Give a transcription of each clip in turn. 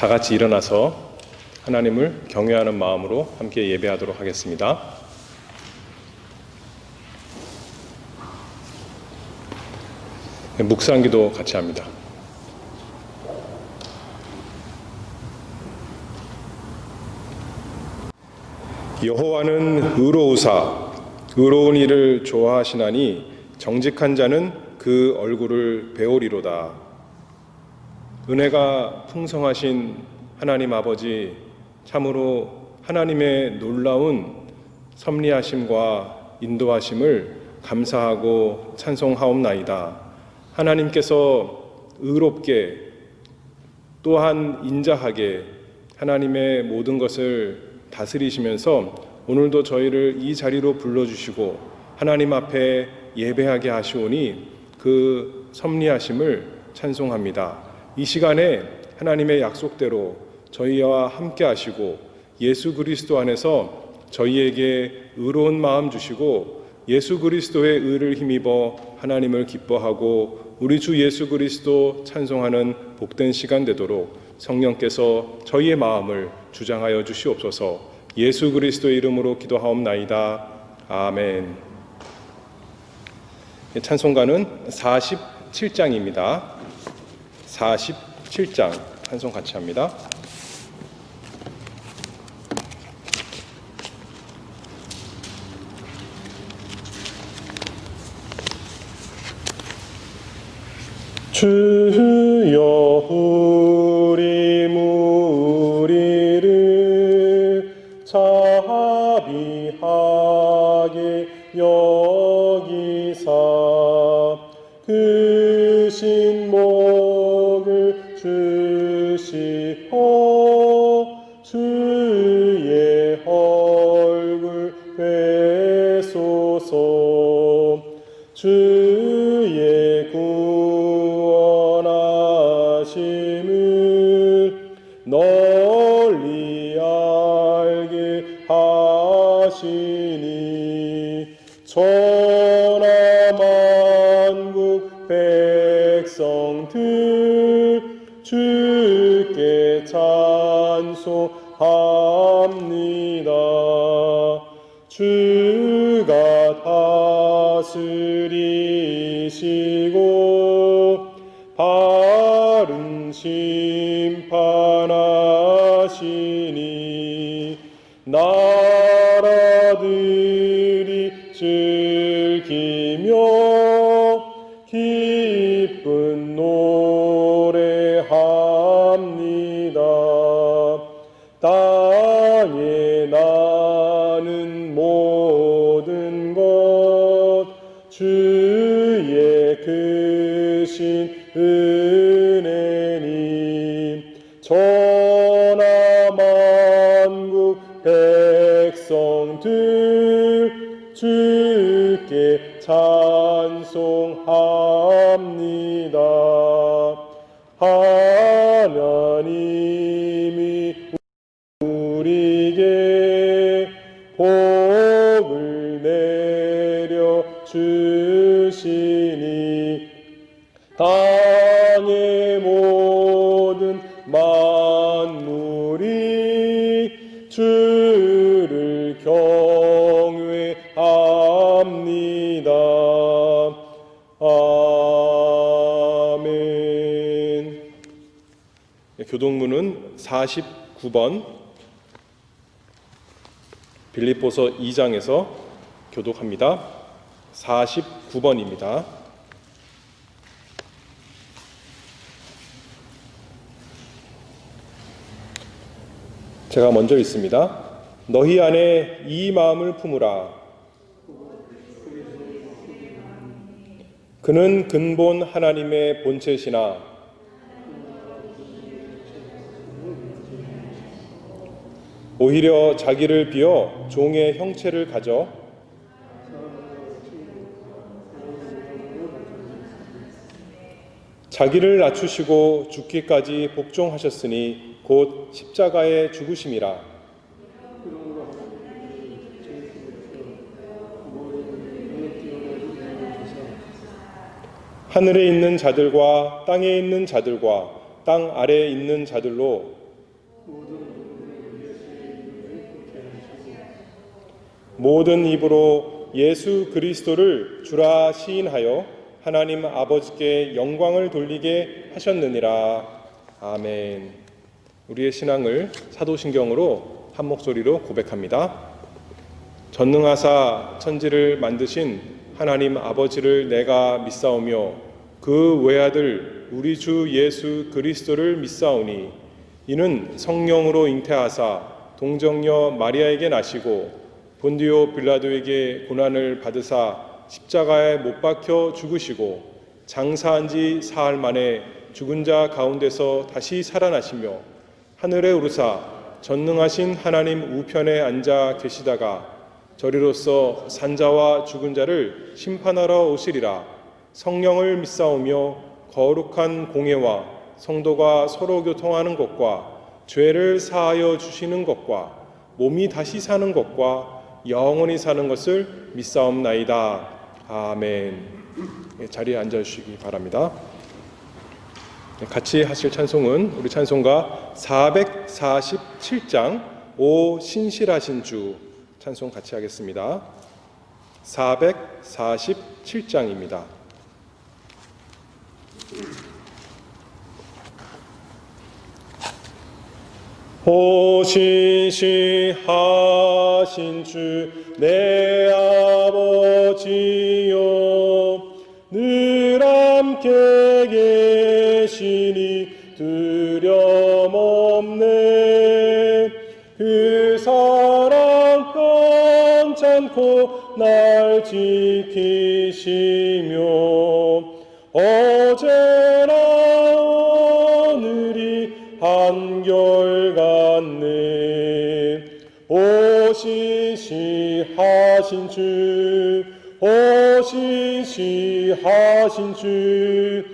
다 같이 일어나서 하나님을 경외하는 마음으로 함께 예배하도록 하겠습니다. 묵상기도 같이 합니다. 여호와는 의로우사 의로운 일을 좋아하시나니 정직한 자는 그 얼굴을 배우리로다. 은혜가 풍성하신 하나님 아버지, 참으로 하나님의 놀라운 섭리하심과 인도하심을 감사하고 찬송하옵나이다. 하나님께서 의롭게 또한 인자하게 하나님의 모든 것을 다스리시면서 오늘도 저희를 이 자리로 불러주시고 하나님 앞에 예배하게 하시오니 그 섭리하심을 찬송합니다. 이 시간에 하나님의 약속대로 저희와 함께 하시고 예수 그리스도 안에서 저희에게 의로운 마음 주시고 예수 그리스도의 의를 힘입어 하나님을 기뻐하고 우리 주 예수 그리스도 찬송하는 복된 시간 되도록 성령께서 저희의 마음을 주장하여 주시옵소서. 예수 그리스도의 이름으로 기도하옵나이다. 아멘. 찬송가는 47장입니다. 47장 찬송 같이 합니다. 주여 우리 무리를 자비하게 여기사 그 신복을 주시어 주의 얼굴 뵈소서. 주의 구원하심을 널리 알게 하시니 천하만국 백성들 주께 찬송합니다. 주가 다스리시고 바른 심판하시니 나라들이 즐기며 기쁜 노래합니다. 땅에 나는 모든 것 주의 크신 은혜니 천하만국 백성들 주께 찬송합니다. 하나님이 우리에게 복을 내려 주시니 땅의 모든 만물이 주를 경외합니다. 아멘. 교독문은 49번 빌립보서 2장에서 교독합니다. 49번입니다. 제가 먼저 읽습니다. 너희 안에 이 마음을 품으라. 그는 근본 하나님의 본체시나 오히려 자기를 비어 종의 형체를 가져 자기를 낮추시고 죽기까지 복종하셨으니 곧 십자가에 죽으심이라. 하늘에 있는 자들과 땅에 있는 자들과 땅 아래에 있는 자들로 모든 입으로 예수 그리스도를 주라 시인하여 하나님 아버지께 영광을 돌리게 하셨느니라. 아멘. 우리의 신앙을 사도신경으로 한 목소리로 고백합니다. 전능하사 천지를 만드신 하나님 아버지를 내가 믿사오며 그 외아들 우리 주 예수 그리스도를 믿사오니 이는 성령으로 잉태하사 동정녀 마리아에게 나시고 본디오 빌라도에게 고난을 받으사 십자가에 못 박혀 죽으시고 장사한 지 사흘 만에 죽은 자 가운데서 다시 살아나시며 하늘에 오르사 전능하신 하나님 우편에 앉아 계시다가 저리로서 산자와 죽은 자를 심판하러 오시리라. 성령을 믿사오며 거룩한 공예와 성도가 서로 교통하는 것과 죄를 사하여 주시는 것과 몸이 다시 사는 것과 영원히 사는 것을 믿사옵나이다. 아멘. 자리에 앉아주시기 바랍니다. 같이 하실 찬송은 우리 찬송가 447장 오 신실하신 주 찬송 같이 하겠습니다. 447장입니다. 오 신실하신 주 내 아버지여 늘 함께 계시니 두려움 없네. 그 사랑 편찮고 날 지키시며 어제나 오늘이 한결같네. 오 신실하신 주, 오 신실하신 주,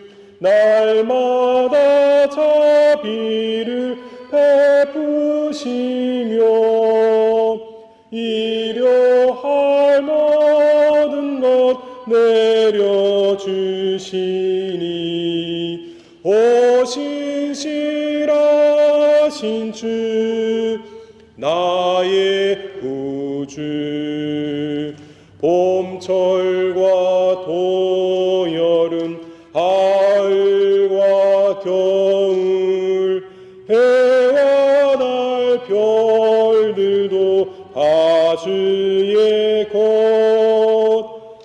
날마다 자비를 베푸시며 일용할 모든 것 내려주시니 오 신실하신 주 나의 구주. 봄철과 도여름 가을과 겨울 해와 달 별들도 다 주의 것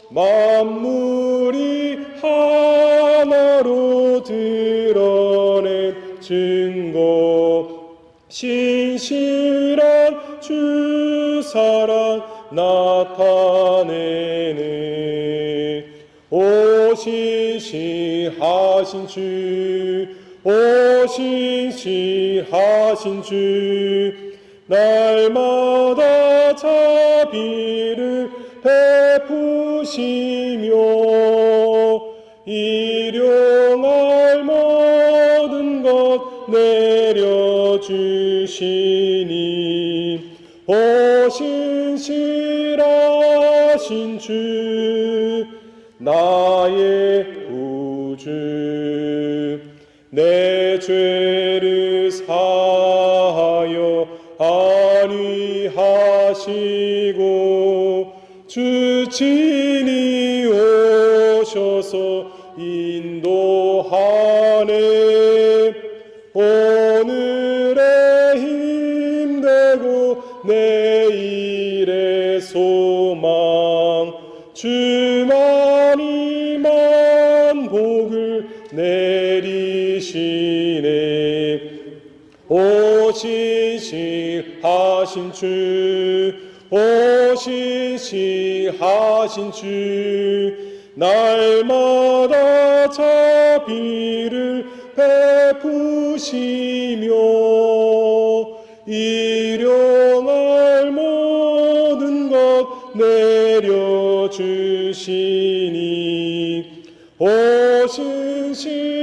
만물이 하나로 드러낸 증거 신실한 주 사랑 나타내네. 오 신실하신 주, 오 신실하신 주, 날마다 자비를 베푸시며 일용할 모든 것 내려주시니 오 신실하신 주 나의 구주. 내 죄를 사하여 안위하시고 주 친히 오셔서 인도하네. 오늘의 힘되고 내일의 소망 주만이만 복을 내리시네. 오 신실하신 주, 오 신실하신 주, 날마다 자비를 베푸시며 일용할 모든 것 내려주시니 오 신실하신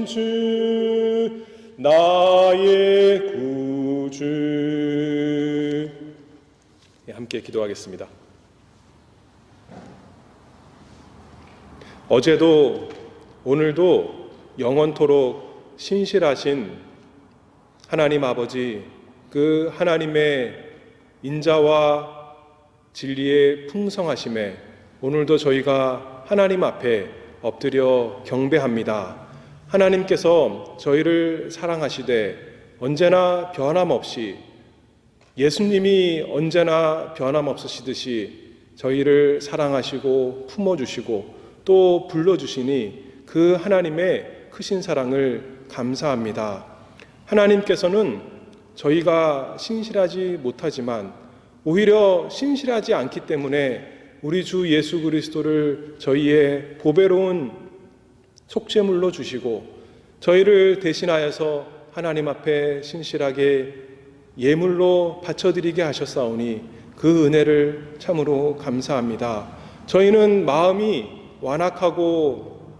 주 나의 구주. 함께 기도하겠습니다. 어제도 오늘도 영원토록 신실하신 하나님 아버지, 그 하나님의 인자와 진리의 풍성하심에 오늘도 저희가 하나님 앞에 엎드려 경배합니다. 하나님께서 저희를 사랑하시되 언제나 변함없이, 예수님이 언제나 변함없으시듯이 저희를 사랑하시고 품어주시고 또 불러주시니 그 하나님의 크신 사랑을 감사합니다. 하나님께서는 저희가 신실하지 못하지만 오히려 신실하지 않기 때문에 우리 주 예수 그리스도를 저희의 보배로운 속죄물로 주시고 저희를 대신하여서 하나님 앞에 신실하게 예물로 바쳐드리게 하셨사오니 그 은혜를 참으로 감사합니다. 저희는 마음이 완악하고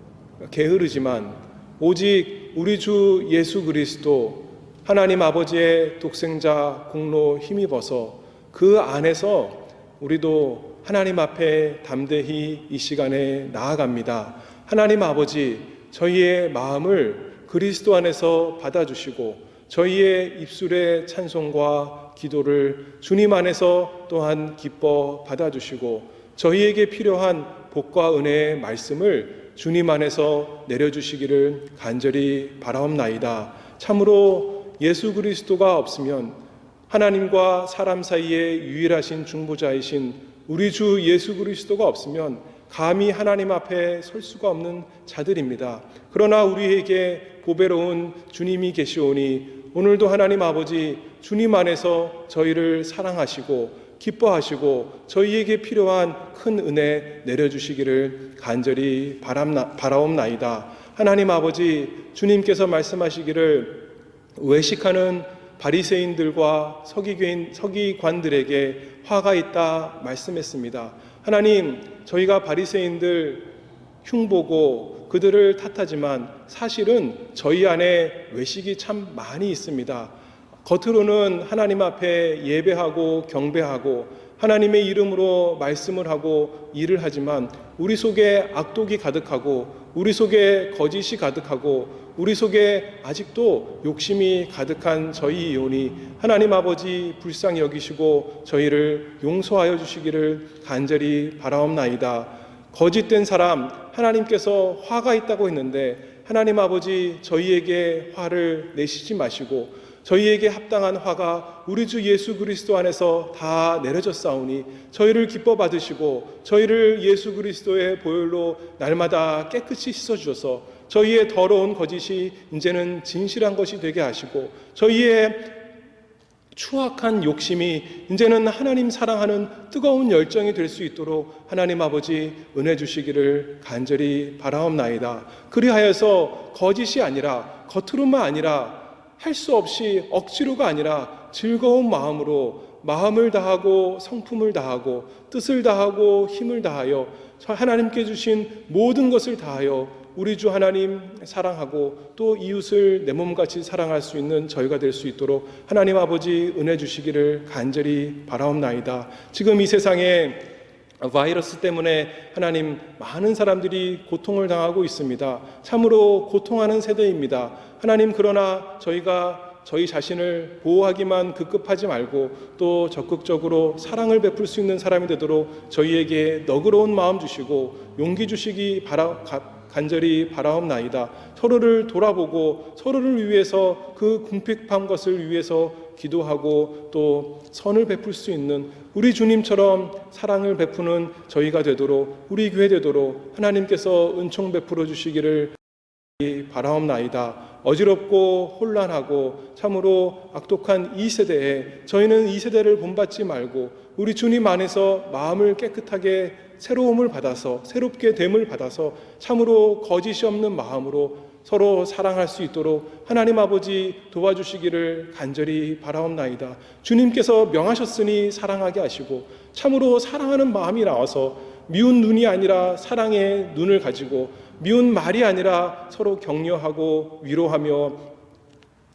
게으르지만 오직 우리 주 예수 그리스도 하나님 아버지의 독생자 공로 힘입어서 그 안에서 우리도 하나님 앞에 담대히 이 시간에 나아갑니다. 하나님 아버지, 저희의 마음을 그리스도 안에서 받아주시고 저희의 입술의 찬송과 기도를 주님 안에서 또한 기뻐 받아주시고 저희에게 필요한 복과 은혜의 말씀을 주님 안에서 내려주시기를 간절히 바라옵나이다. 참으로 예수 그리스도가 없으면 하나님과 사람 사이에 유일하신 중보자이신 우리 주 예수 그리스도가 없으면 감히 하나님 앞에 설 수가 없는 자들입니다. 그러나 우리에게 보배로운 주님이 계시오니 오늘도 하나님 아버지, 주님 안에서 저희를 사랑하시고 기뻐하시고 저희에게 필요한 큰 은혜 내려주시기를 간절히 바라옵나이다. 하나님 아버지, 주님께서 말씀하시기를 외식하는 바리새인들과 서기관들에게 화가 있다 말씀했습니다. 하나님, 저희가 바리새인들 흉보고 그들을 탓하지만 사실은 저희 안에 외식이 참 많이 있습니다. 겉으로는 하나님 앞에 예배하고 경배하고 하나님의 이름으로 말씀을 하고 일을 하지만 우리 속에 악독이 가득하고 우리 속에 거짓이 가득하고 우리 속에 아직도 욕심이 가득한 저희이오니 하나님 아버지 불쌍히 여기시고 저희를 용서하여 주시기를 간절히 바라옵나이다. 거짓된 사람, 하나님께서 화가 있다고 했는데 하나님 아버지, 저희에게 화를 내시지 마시고 저희에게 합당한 화가 우리 주 예수 그리스도 안에서 다 내려졌사오니 저희를 기뻐 받으시고 저희를 예수 그리스도의 보혈로 날마다 깨끗이 씻어주셔서 저희의 더러운 거짓이 이제는 진실한 것이 되게 하시고 저희의 추악한 욕심이 이제는 하나님 사랑하는 뜨거운 열정이 될 수 있도록 하나님 아버지 은혜 주시기를 간절히 바라옵나이다. 그리하여서 거짓이 아니라 겉으로만 아니라 할 수 없이 억지로가 아니라 즐거운 마음으로 마음을 다하고 성품을 다하고 뜻을 다하고 힘을 다하여 하나님께 주신 모든 것을 다하여 우리 주 하나님 사랑하고 또 이웃을 내 몸같이 사랑할 수 있는 저희가 될 수 있도록 하나님 아버지 은혜 주시기를 간절히 바라옵나이다. 지금 이 세상에 바이러스 때문에 하나님 많은 사람들이 고통을 당하고 있습니다. 참으로 고통하는 세대입니다. 하나님, 그러나 저희가 저희 자신을 보호하기만 급급하지 말고 또 적극적으로 사랑을 베풀 수 있는 사람이 되도록 저희에게 너그러운 마음 주시고 용기 주시기 간절히 바라옵나이다. 서로를 돌아보고 서로를 위해서 그 궁핍한 것을 위해서 기도하고 또 선을 베풀 수 있는 우리 주님처럼 사랑을 베푸는 저희가 되도록 우리 교회 되도록 하나님께서 은총 베풀어 주시기를 바라옵나이다. 어지럽고 혼란하고 참으로 악독한 이 세대에 저희는 이 세대를 본받지 말고 우리 주님 안에서 마음을 깨끗하게 새로움을 받아서 새롭게 됨을 받아서 참으로 거짓이 없는 마음으로 서로 사랑할 수 있도록 하나님 아버지 도와주시기를 간절히 바라옵나이다. 주님께서 명하셨으니 사랑하게 하시고 참으로 사랑하는 마음이 나와서 미운 눈이 아니라 사랑의 눈을 가지고 미운 말이 아니라 서로 격려하고 위로하며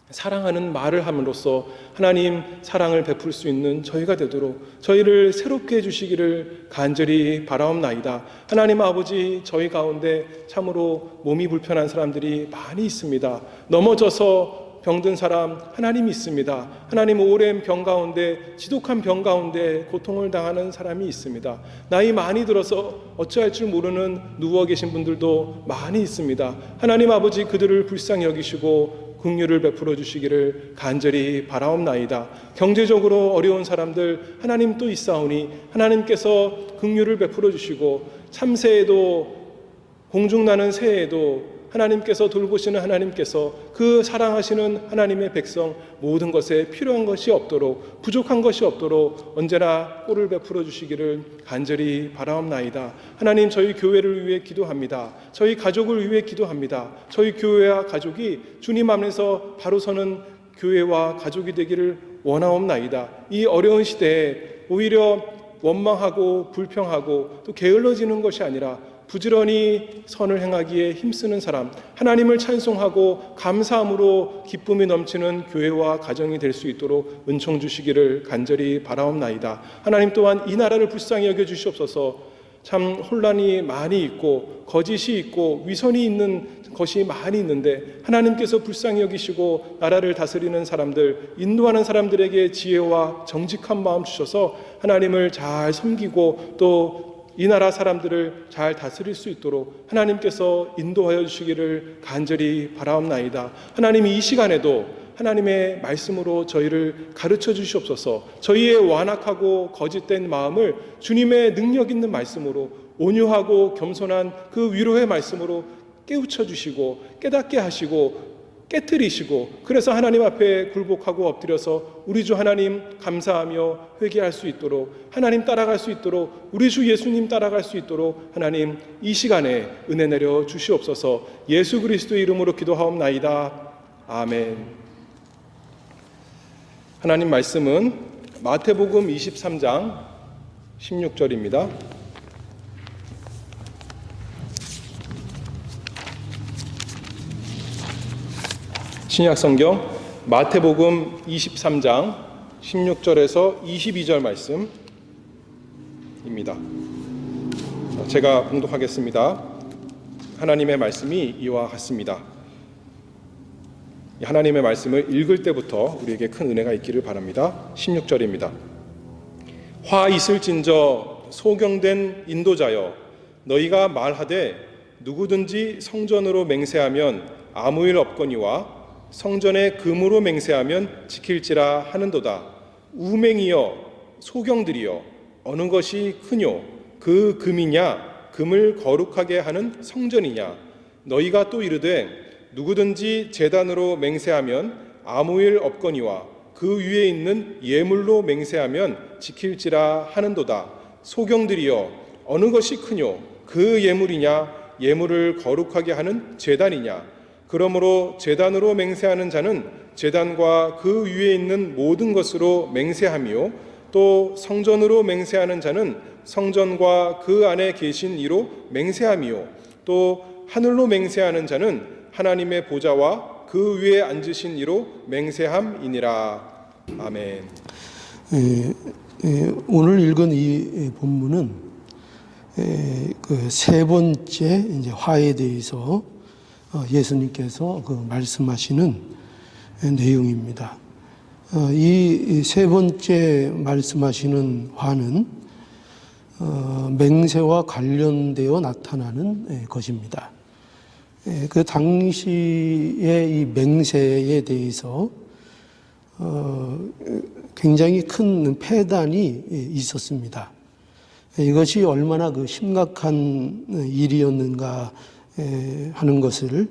사랑하는 말을 함으로써 하나님 사랑을 베풀 수 있는 저희가 되도록 저희를 새롭게 해주시기를 간절히 바라옵나이다. 하나님 아버지, 저희 가운데 참으로 몸이 불편한 사람들이 많이 있습니다. 넘어져서 병든 사람 하나님이 있습니다. 하나님 오랜 병 가운데, 지독한 병 가운데 고통을 당하는 사람이 있습니다. 나이 많이 들어서 어찌할 줄 모르는 누워 계신 분들도 많이 있습니다. 하나님 아버지 그들을 불쌍히 여기시고 긍휼을 베풀어 주시기를 간절히 바라옵나이다. 경제적으로 어려운 사람들 하나님 또 있사오니 하나님께서 긍휼을 베풀어 주시고 참새에도 공중나는 새에도 하나님께서 돌보시는 하나님께서 그 사랑하시는 하나님의 백성 모든 것에 필요한 것이 없도록, 부족한 것이 없도록 언제나 꼴을 베풀어 주시기를 간절히 바라옵나이다. 하나님, 저희 교회를 위해 기도합니다. 저희 가족을 위해 기도합니다. 저희 교회와 가족이 주님 안에서 바로 서는 교회와 가족이 되기를 원하옵나이다. 이 어려운 시대에 오히려 원망하고 불평하고 또 게을러지는 것이 아니라 부지런히 선을 행하기에 힘쓰는 사람, 하나님을 찬송하고 감사함으로 기쁨이 넘치는 교회와 가정이 될 수 있도록 은총 주시기를 간절히 바라옵나이다. 하나님 또한 이 나라를 불쌍히 여겨 주시옵소서. 참 혼란이 많이 있고 거짓이 있고 위선이 있는 것이 많이 있는데 하나님께서 불쌍히 여기시고 나라를 다스리는 사람들, 인도하는 사람들에게 지혜와 정직한 마음 주셔서 하나님을 잘 섬기고 또 이 나라 사람들을 잘 다스릴 수 있도록 하나님께서 인도하여 주시기를 간절히 바라옵나이다. 하나님, 이 시간에도 하나님의 말씀으로 저희를 가르쳐 주시옵소서. 저희의 완악하고 거짓된 마음을 주님의 능력 있는 말씀으로, 온유하고 겸손한 그 위로의 말씀으로 깨우쳐 주시고 깨닫게 하시고 깨트리시고, 그래서 하나님 앞에 굴복하고 엎드려서 우리 주 하나님 감사하며 회개할 수 있도록, 하나님 따라갈 수 있도록, 우리 주 예수님 따라갈 수 있도록 하나님 이 시간에 은혜 내려 주시옵소서. 예수 그리스도의 이름으로 기도하옵나이다. 아멘. 하나님 말씀은 마태복음 23장 16절입니다. 신약성경 마태복음 23장 16절에서 22절 말씀입니다. 제가 봉독하겠습니다. 하나님의 말씀이 이와 같습니다. 하나님의 말씀을 읽을 때부터 우리에게 큰 은혜가 있기를 바랍니다. 16절입니다. 화 있을진저 소경된 인도자여, 너희가 말하되 누구든지 성전으로 맹세하면 아무 일 없거니와 성전에 금으로 맹세하면 지킬지라 하는도다. 우맹이여 소경들이여, 어느 것이 크뇨? 그 금이냐? 금을 거룩하게 하는 성전이냐? 너희가 또 이르되 누구든지 제단으로 맹세하면 아무 일 없거니와 그 위에 있는 예물로 맹세하면 지킬지라 하는도다. 소경들이여, 어느 것이 크뇨? 그 예물이냐? 예물을 거룩하게 하는 제단이냐? 그러므로 제단으로 맹세하는 자는 제단과 그 위에 있는 모든 것으로 맹세하며, 또 성전으로 맹세하는 자는 성전과 그 안에 계신 이로 맹세하며, 또 하늘로 맹세하는 자는 하나님의 보좌와 그 위에 앉으신 이로 맹세함이니라. 아멘. 오늘 읽은 이 본문은 그 세 번째 이제 화에 대해서 예수님께서 그 말씀하시는 내용입니다. 이 세 번째 말씀하시는 화는 맹세와 관련되어 나타나는 것입니다. 그 당시의 이 맹세에 대해서 굉장히 큰 폐단이 있었습니다. 이것이 얼마나 그 심각한 일이었는가 하는 것을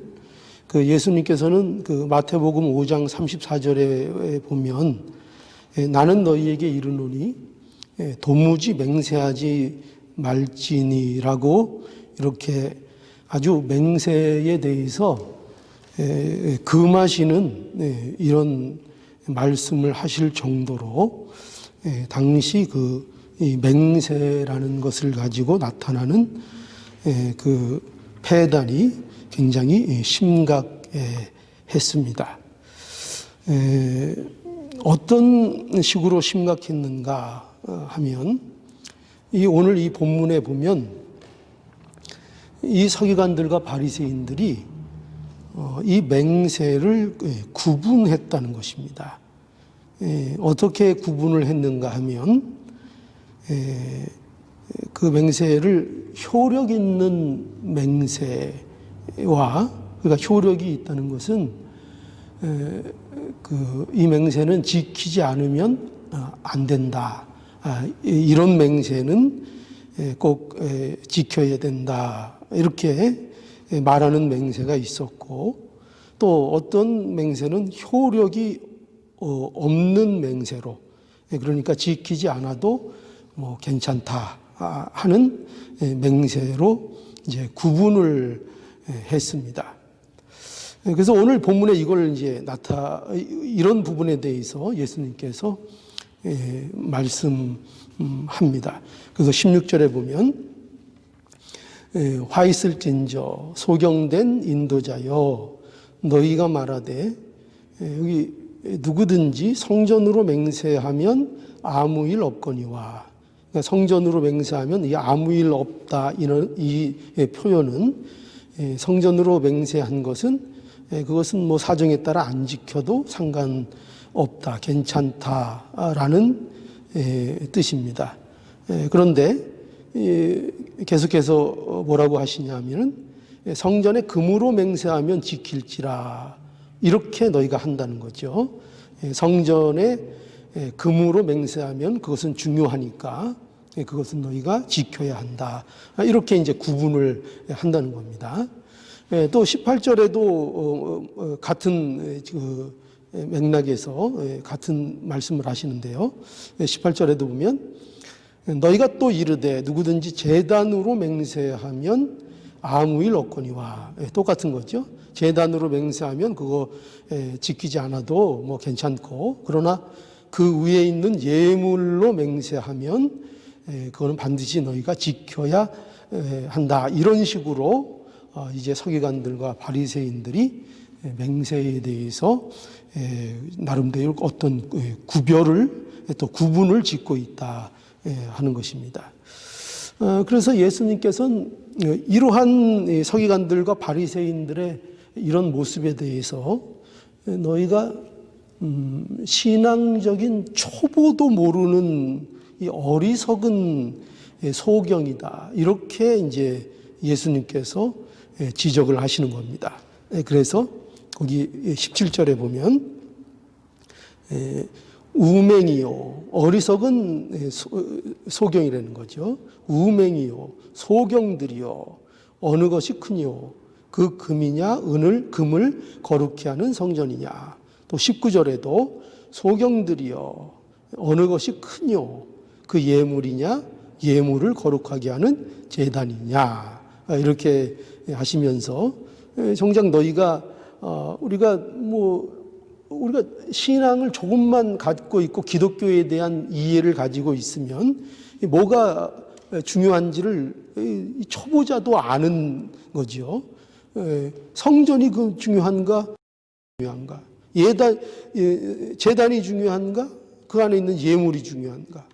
그 예수님께서는 그 마태복음 5장 34절에 보면 나는 너희에게 이르노니 도무지 맹세하지 말지니라고 이렇게 아주 맹세에 대해서 금하시는 이런 말씀을 하실 정도로 당시 그 맹세라는 것을 가지고 나타나는 그 폐단이 굉장히 심각했습니다. 어떤 식으로 심각했는가 하면 오늘 이 본문에 보면 이 서기관들과 바리새인들이 이 맹세를 구분했다는 것입니다. 어떻게 구분을 했는가 하면 그 맹세를 효력 있는 맹세와, 그러니까 효력이 있다는 것은 이 맹세는 지키지 않으면 안 된다. 이런 맹세는 꼭 지켜야 된다. 이렇게 말하는 맹세가 있었고, 또 어떤 맹세는 효력이 없는 맹세로, 그러니까 지키지 않아도 뭐 괜찮다 하는 맹세로 이제 구분을 했습니다. 그래서 오늘 본문에 이걸 이제 이런 부분에 대해서 예수님께서 말씀합니다. 그래서 16절에 보면 화 있을진저 소경된 인도자여 너희가 말하되, 여기 누구든지 성전으로 맹세하면 아무 일 없거니와, 그러니까 성전으로 맹세하면 이 아무 일 없다, 이 표현은 성전으로 맹세한 것은 그것은 뭐 사정에 따라 안 지켜도 상관없다, 괜찮다라는 뜻입니다. 그런데 계속해서 뭐라고 하시냐면은 성전에 금으로 맹세하면 지킬지라, 이렇게 너희가 한다는 거죠. 성전에 금으로 맹세하면 그것은 중요하니까 그것은 너희가 지켜야 한다, 이렇게 이제 구분을 한다는 겁니다. 또 18절에도 같은 그 맥락에서 같은 말씀을 하시는데요. 18절에도 보면 너희가 또 이르되 누구든지 제단으로 맹세하면 아무 일 없거니와, 똑같은 거죠. 제단으로 맹세하면 그거 지키지 않아도 뭐 괜찮고, 그러나 그 위에 있는 예물로 맹세하면 그거는 반드시 너희가 지켜야 한다. 이런 식으로 이제 서기관들과 바리새인들이 맹세에 대해서 나름대로 어떤 구별을, 또 구분을 짓고 있다 하는 것입니다. 그래서 예수님께서는 이러한 서기관들과 바리새인들의 이런 모습에 대해서 너희가 신앙적인 초보도 모르는 이 어리석은 소경이다, 이렇게 이제 예수님께서 지적을 하시는 겁니다. 그래서 거기 17절에 보면 우맹이요, 어리석은 소경이라는 거죠. 우맹이요, 소경들이요, 어느 것이 크니요, 그 금이냐 금을 거룩히 하는 성전이냐. 또 19절에도 소경들이요, 어느 것이 크뇨, 그 예물이냐 예물을 거룩하게 하는 제단이냐, 이렇게 하시면서 정작 너희가 우리가 신앙을 조금만 갖고 있고 기독교에 대한 이해를 가지고 있으면 뭐가 중요한지를 초보자도 아는 거죠. 성전이 그 중요한가? 제단이 중요한가? 그 안에 있는 예물이 중요한가?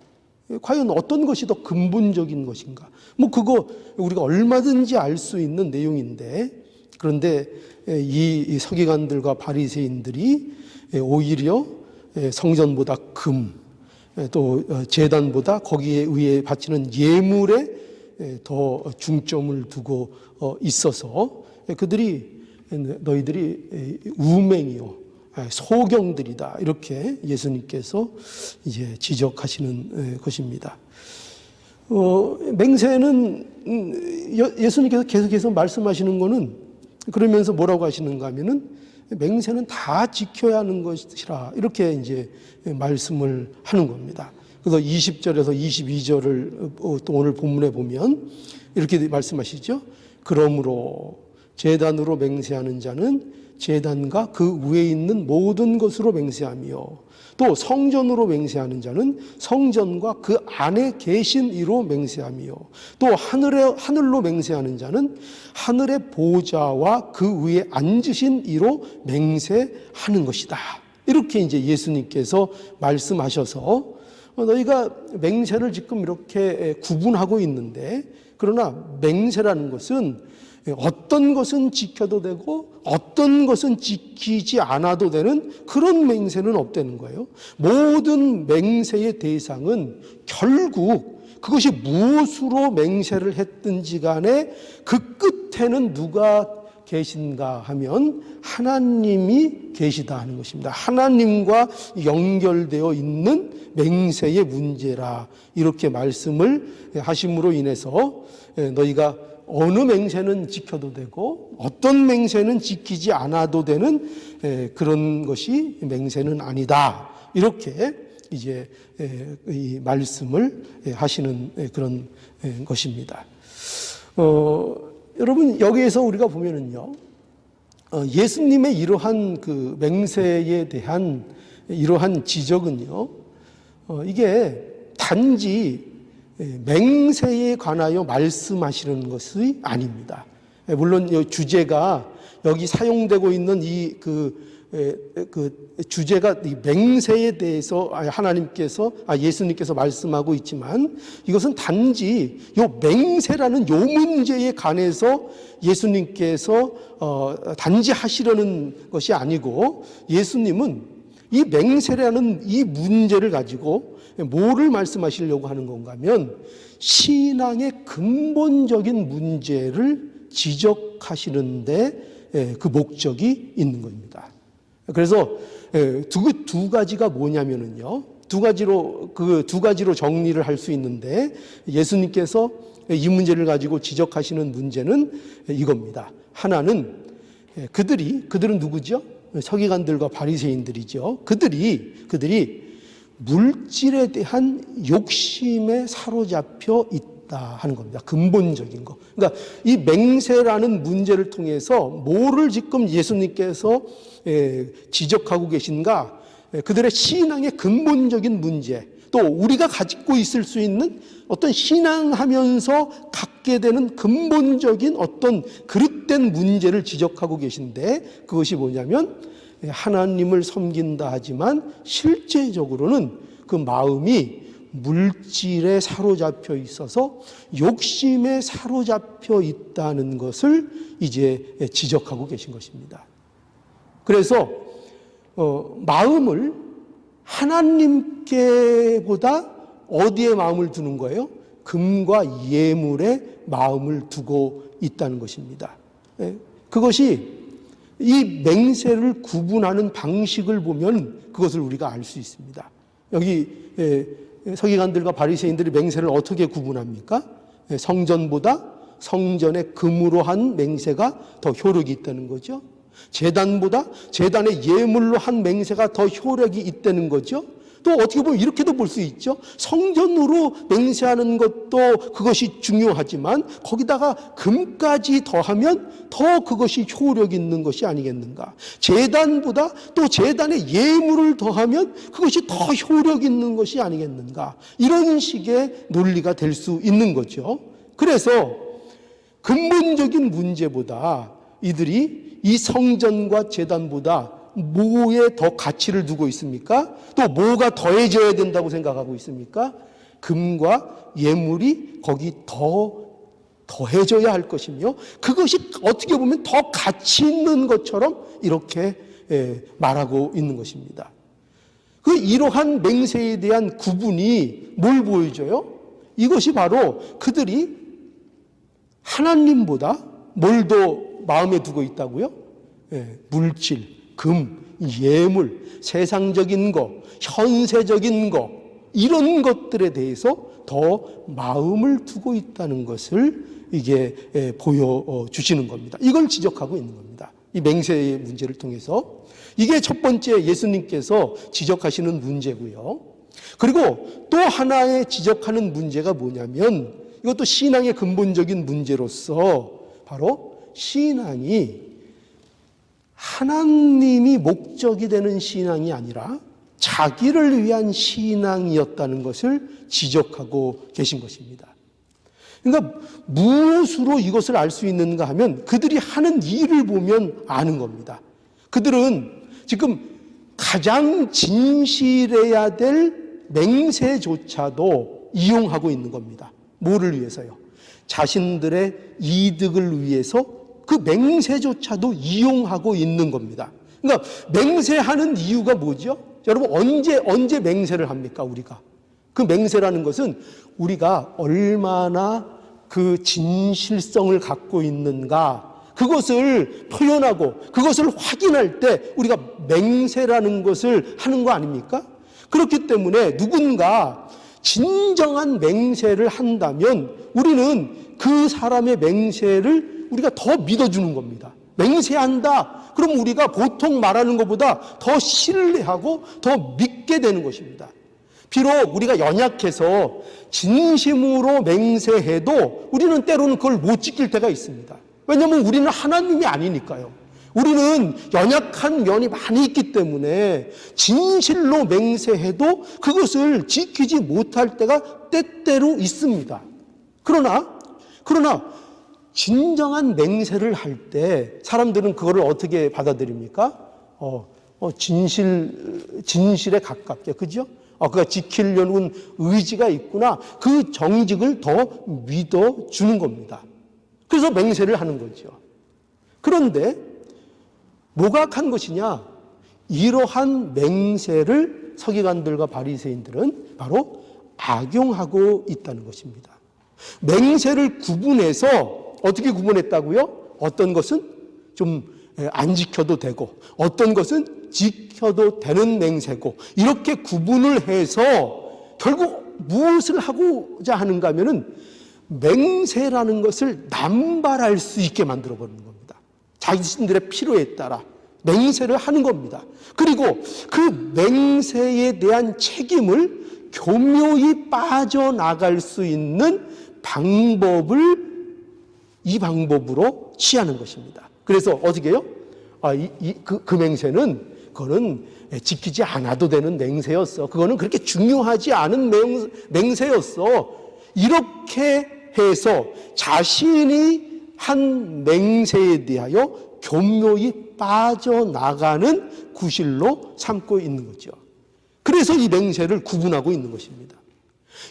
과연 어떤 것이 더 근본적인 것인가? 뭐 그거 우리가 얼마든지 알 수 있는 내용인데, 그런데 이 서기관들과 바리새인들이 오히려 성전보다 금, 또 제단보다 거기에 의해 바치는 예물에 더 중점을 두고 있어서 그들이 너희들이 우맹이요, 소경들이다, 이렇게 예수님께서 이제 지적하시는 것입니다. 맹세는 예수님께서 계속해서 말씀하시는 것은 그러면서 뭐라고 하시는가 하면은 맹세는 다 지켜야 하는 것이라, 이렇게 이제 말씀을 하는 겁니다. 그래서 20절에서 22절을 또 오늘 본문에 보면 이렇게 말씀하시죠. 그러므로 제단으로 맹세하는 자는 제단과 그 위에 있는 모든 것으로 맹세하며, 또 성전으로 맹세하는 자는 성전과 그 안에 계신 이로 맹세하며, 또 하늘로 맹세하는 자는 하늘의 보좌와 그 위에 앉으신 이로 맹세하는 것이다. 이렇게 이제 예수님께서 말씀하셔서 너희가 맹세를 지금 이렇게 구분하고 있는데, 그러나 맹세라는 것은 어떤 것은 지켜도 되고 어떤 것은 지키지 않아도 되는 그런 맹세는 없다는 거예요. 모든 맹세의 대상은 결국 그것이 무엇으로 맹세를 했든지 간에 그 끝에는 누가 계신가 하면 하나님이 계시다 하는 것입니다. 하나님과 연결되어 있는 맹세의 문제라 이렇게 말씀을 하심으로 인해서 너희가 어느 맹세는 지켜도 되고 어떤 맹세는 지키지 않아도 되는 그런 것이 맹세는 아니다. 이렇게 이제 이 말씀을 하시는 그런 것입니다. 여러분 여기에서 우리가 보면은요, 예수님의 이러한 그 맹세에 대한 이러한 지적은요, 이게 단지 맹세에 관하여 말씀하시는 것이 아닙니다. 물론 주제가 여기 사용되고 있는 그 주제가 이 맹세에 대해서 하나님께서 예수님께서 말씀하고 있지만 이것은 단지 요 맹세라는 요 문제에 관해서 예수님께서 단지 하시려는 것이 아니고 예수님은 이 맹세라는 이 문제를 가지고 뭐를 말씀하시려고 하는 건가 하면 신앙의 근본적인 문제를 지적하시는데 그 목적이 있는 겁니다. 그래서 두 가지가 뭐냐면은요, 두 가지로 정리를 할 수 있는데 예수님께서 이 문제를 가지고 지적하시는 문제는 이겁니다. 하나는 그들은 누구죠? 서기관들과 바리새인들이죠. 그들이 물질에 대한 욕심에 사로잡혀 있다 하는 겁니다. 근본적인 거. 그러니까 이 맹세라는 문제를 통해서 뭐를 지금 예수님께서 지적하고 계신가? 그들의 신앙의 근본적인 문제, 또 우리가 가지고 있을 수 있는 어떤 신앙하면서 갖게 되는 근본적인 어떤 그릇된 문제를 지적하고 계신데 그것이 뭐냐면 하나님을 섬긴다 하지만 실제적으로는 그 마음이 물질에 사로잡혀 있어서 욕심에 사로잡혀 있다는 것을 이제 지적하고 계신 것입니다. 그래서 마음을 하나님께보다 어디에 마음을 두는 거예요? 금과 예물에 마음을 두고 있다는 것입니다. 그것이 이 맹세를 구분하는 방식을 보면 그것을 우리가 알 수 있습니다. 여기 서기관들과 바리새인들이 맹세를 어떻게 구분합니까? 성전보다 성전의 금으로 한 맹세가 더 효력이 있다는 거죠. 제단보다 제단의 예물로 한 맹세가 더 효력이 있다는 거죠. 또 어떻게 보면 이렇게도 볼 수 있죠. 성전으로 맹세하는 것도 그것이 중요하지만 거기다가 금까지 더하면 더 그것이 효력 있는 것이 아니겠는가. 제단보다 또 제단의 예물을 더하면 그것이 더 효력 있는 것이 아니겠는가. 이런 식의 논리가 될 수 있는 거죠. 그래서 근본적인 문제보다 이들이 이 성전과 제단보다 뭐에 더 가치를 두고 있습니까? 또 뭐가 더해져야 된다고 생각하고 있습니까? 금과 예물이 거기 더해져야 할 것이며 그것이 어떻게 보면 더 가치 있는 것처럼 이렇게 말하고 있는 것입니다. 그 이러한 맹세에 대한 구분이 뭘 보여줘요? 이것이 바로 그들이 하나님보다 뭘 더 마음에 두고 있다고요? 물질, 금, 예물, 세상적인 것, 현세적인 것, 이런 것들에 대해서 더 마음을 두고 있다는 것을 이게 보여주시는 겁니다. 이걸 지적하고 있는 겁니다. 이 맹세의 문제를 통해서. 이게 첫 번째 예수님께서 지적하시는 문제고요. 그리고 또 하나의 지적하는 문제가 뭐냐면 이것도 신앙의 근본적인 문제로서 바로 신앙이 하나님이 목적이 되는 신앙이 아니라 자기를 위한 신앙이었다는 것을 지적하고 계신 것입니다. 그러니까 무엇으로 이것을 알 수 있는가 하면 그들이 하는 일을 보면 아는 겁니다. 그들은 지금 가장 진실해야 될 맹세조차도 이용하고 있는 겁니다. 뭐를 위해서요? 자신들의 이득을 위해서 그 맹세조차도 이용하고 있는 겁니다. 그러니까 맹세하는 이유가 뭐죠? 여러분, 언제 맹세를 합니까, 우리가? 그 맹세라는 것은 우리가 얼마나 그 진실성을 갖고 있는가, 그것을 표현하고 그것을 확인할 때 우리가 맹세라는 것을 하는 거 아닙니까? 그렇기 때문에 누군가 진정한 맹세를 한다면 우리는 그 사람의 맹세를 우리가 더 믿어주는 겁니다. 맹세한다. 그럼 우리가 보통 말하는 것보다 더 신뢰하고 더 믿게 되는 것입니다. 비록 우리가 연약해서 진심으로 맹세해도 우리는 때로는 그걸 못 지킬 때가 있습니다. 왜냐하면 우리는 하나님이 아니니까요. 우리는 연약한 면이 많이 있기 때문에 진실로 맹세해도 그것을 지키지 못할 때가 때때로 있습니다. 그러나 진정한 맹세를 할 때 사람들은 그거를 어떻게 받아들입니까? 진실에 가깝게, 그죠? 그가 지키려는 의지가 있구나. 그 정직을 더 믿어주는 겁니다. 그래서 맹세를 하는 거죠. 그런데 뭐가 악한 것이냐? 이러한 맹세를 서기관들과 바리새인들은 바로 악용하고 있다는 것입니다. 맹세를 구분해서 어떻게 구분했다고요? 어떤 것은 좀 안 지켜도 되고 어떤 것은 지켜도 되는 맹세고, 이렇게 구분을 해서 결국 무엇을 하고자 하는가 하면은 맹세라는 것을 남발할 수 있게 만들어 버리는 겁니다. 자신들의 필요에 따라 맹세를 하는 겁니다. 그리고 그 맹세에 대한 책임을 교묘히 빠져나갈 수 있는 방법을 이 방법으로 취하는 것입니다. 그래서 어떻게 해요? 그 맹세는 그거는 지키지 않아도 되는 맹세였어. 그거는 그렇게 중요하지 않은 맹세였어. 이렇게 해서 자신이 한 맹세에 대하여 교묘히 빠져나가는 구실로 삼고 있는 거죠. 그래서 이 맹세를 구분하고 있는 것입니다.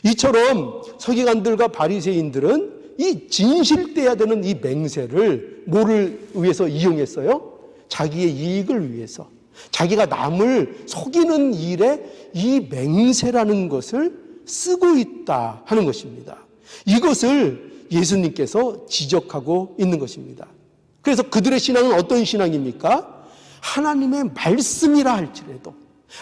이처럼 서기관들과 바리새인들은 이 진실돼야 되는 이 맹세를 뭐를 위해서 이용했어요? 자기의 이익을 위해서, 자기가 남을 속이는 일에 이 맹세라는 것을 쓰고 있다 하는 것입니다. 이것을 예수님께서 지적하고 있는 것입니다. 그래서 그들의 신앙은 어떤 신앙입니까? 하나님의 말씀이라 할지라도,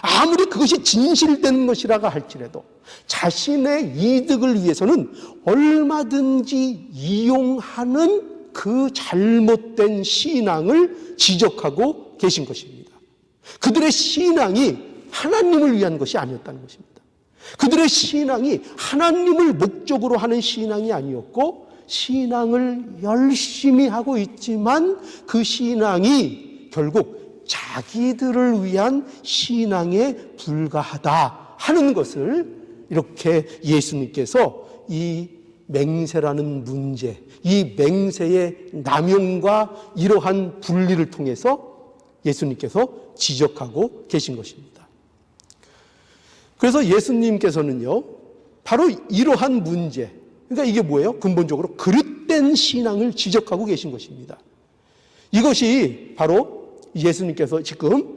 아무리 그것이 진실된 것이라고 할지라도 자신의 이득을 위해서는 얼마든지 이용하는 그 잘못된 신앙을 지적하고 계신 것입니다. 그들의 신앙이 하나님을 위한 것이 아니었다는 것입니다. 그들의 신앙이 하나님을 목적으로 하는 신앙이 아니었고, 신앙을 열심히 하고 있지만 그 신앙이 결국 자기들을 위한 신앙에 불과하다 하는 것을 이렇게 예수님께서 이 맹세라는 문제, 이 맹세의 남용과 이러한 분리를 통해서 예수님께서 지적하고 계신 것입니다. 그래서 예수님께서는요, 바로 이러한 문제, 그러니까 이게 뭐예요? 근본적으로 그릇된 신앙을 지적하고 계신 것입니다. 이것이 바로 예수님께서 지금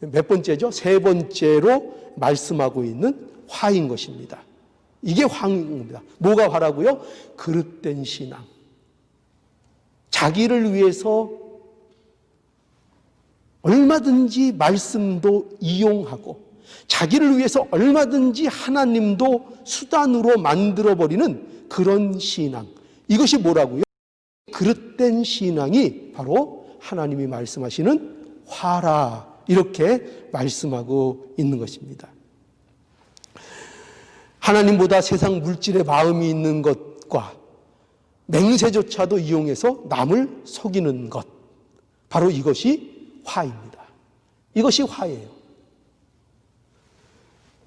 몇 번째죠? 세 번째로 말씀하고 있는 화인 것입니다. 이게 화입니다. 뭐가 화라고요? 그릇된 신앙. 자기를 위해서 얼마든지 말씀도 이용하고 자기를 위해서 얼마든지 하나님도 수단으로 만들어버리는 그런 신앙. 이것이 뭐라고요? 그릇된 신앙이 바로 하나님이 말씀하시는 화라, 이렇게 말씀하고 있는 것입니다. 하나님보다 세상 물질에 마음이 있는 것과 맹세조차도 이용해서 남을 속이는 것, 바로 이것이 화입니다. 이것이 화예요.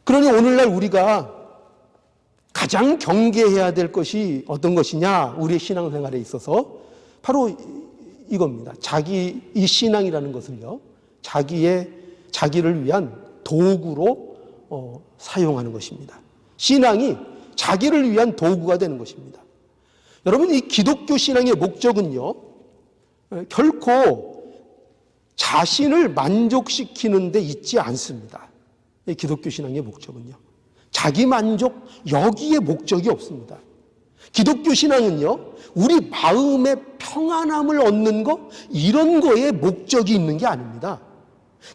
그러니 오늘날 우리가 가장 경계해야 될 것이 어떤 것이냐, 우리의 신앙생활에 있어서 바로 이겁니다. 이 신앙이라는 것을요, 자기를 위한 도구로 사용하는 것입니다. 신앙이 자기를 위한 도구가 되는 것입니다. 여러분, 이 기독교 신앙의 목적은요, 결코 자신을 만족시키는 데 있지 않습니다. 이 기독교 신앙의 목적은요. 자기 만족, 여기에 목적이 없습니다. 기독교 신앙은요, 우리 마음의 평안함을 얻는 것, 이런 거에 목적이 있는 게 아닙니다.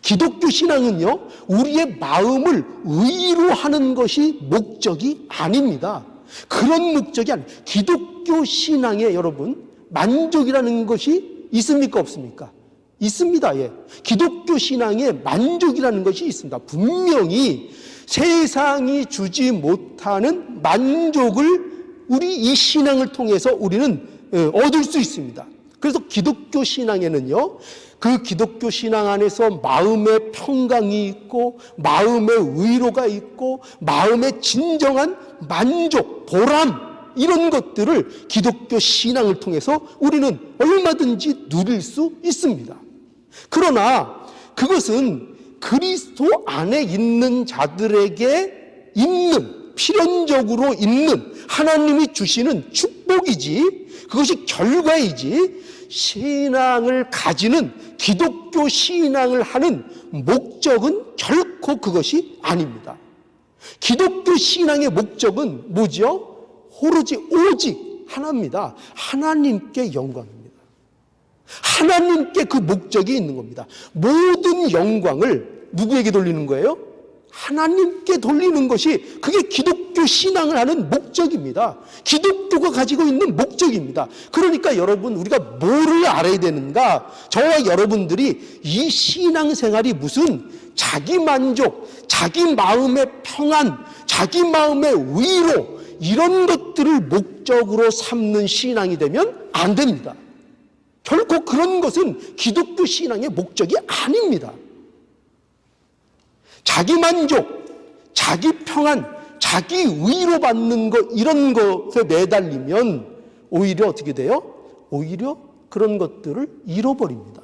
기독교 신앙은요, 우리의 마음을 의로 하는 것이 목적이 아닙니다. 그런 목적이 아닙니다. 기독교 신앙에 여러분, 만족이라는 것이 있습니까? 없습니까? 있습니다. 예. 기독교 신앙에 만족이라는 것이 있습니다. 분명히 세상이 주지 못하는 만족을 우리 이 신앙을 통해서 우리는 얻을 수 있습니다. 그래서 기독교 신앙에는요, 그 기독교 신앙 안에서 마음의 평강이 있고, 마음의 위로가 있고, 마음의 진정한 만족, 보람, 이런 것들을 기독교 신앙을 통해서 우리는 얼마든지 누릴 수 있습니다. 그러나 그것은 그리스도 안에 있는 자들에게 있는, 필연적으로 있는 하나님이 주시는 축복이지, 그것이 결과이지, 신앙을 가지는, 기독교 신앙을 하는 목적은 결코 그것이 아닙니다. 기독교 신앙의 목적은 뭐죠? 오직 하나입니다. 하나님께 영광입니다. 하나님께 그 목적이 있는 겁니다. 모든 영광을 누구에게 돌리는 거예요? 하나님께 돌리는 것이, 그게 기독교 신앙을 하는 목적입니다. 기독교가 가지고 있는 목적입니다. 그러니까 여러분, 우리가 뭐를 알아야 되는가? 저와 여러분들이 이 신앙생활이 무슨 자기 만족, 자기 마음의 평안, 자기 마음의 위로, 이런 것들을 목적으로 삼는 신앙이 되면 안 됩니다. 결코 그런 것은 기독교 신앙의 목적이 아닙니다. 자기 만족, 자기 평안, 자기 위로받는 것, 이런 것에 매달리면 오히려 어떻게 돼요? 오히려 그런 것들을 잃어버립니다.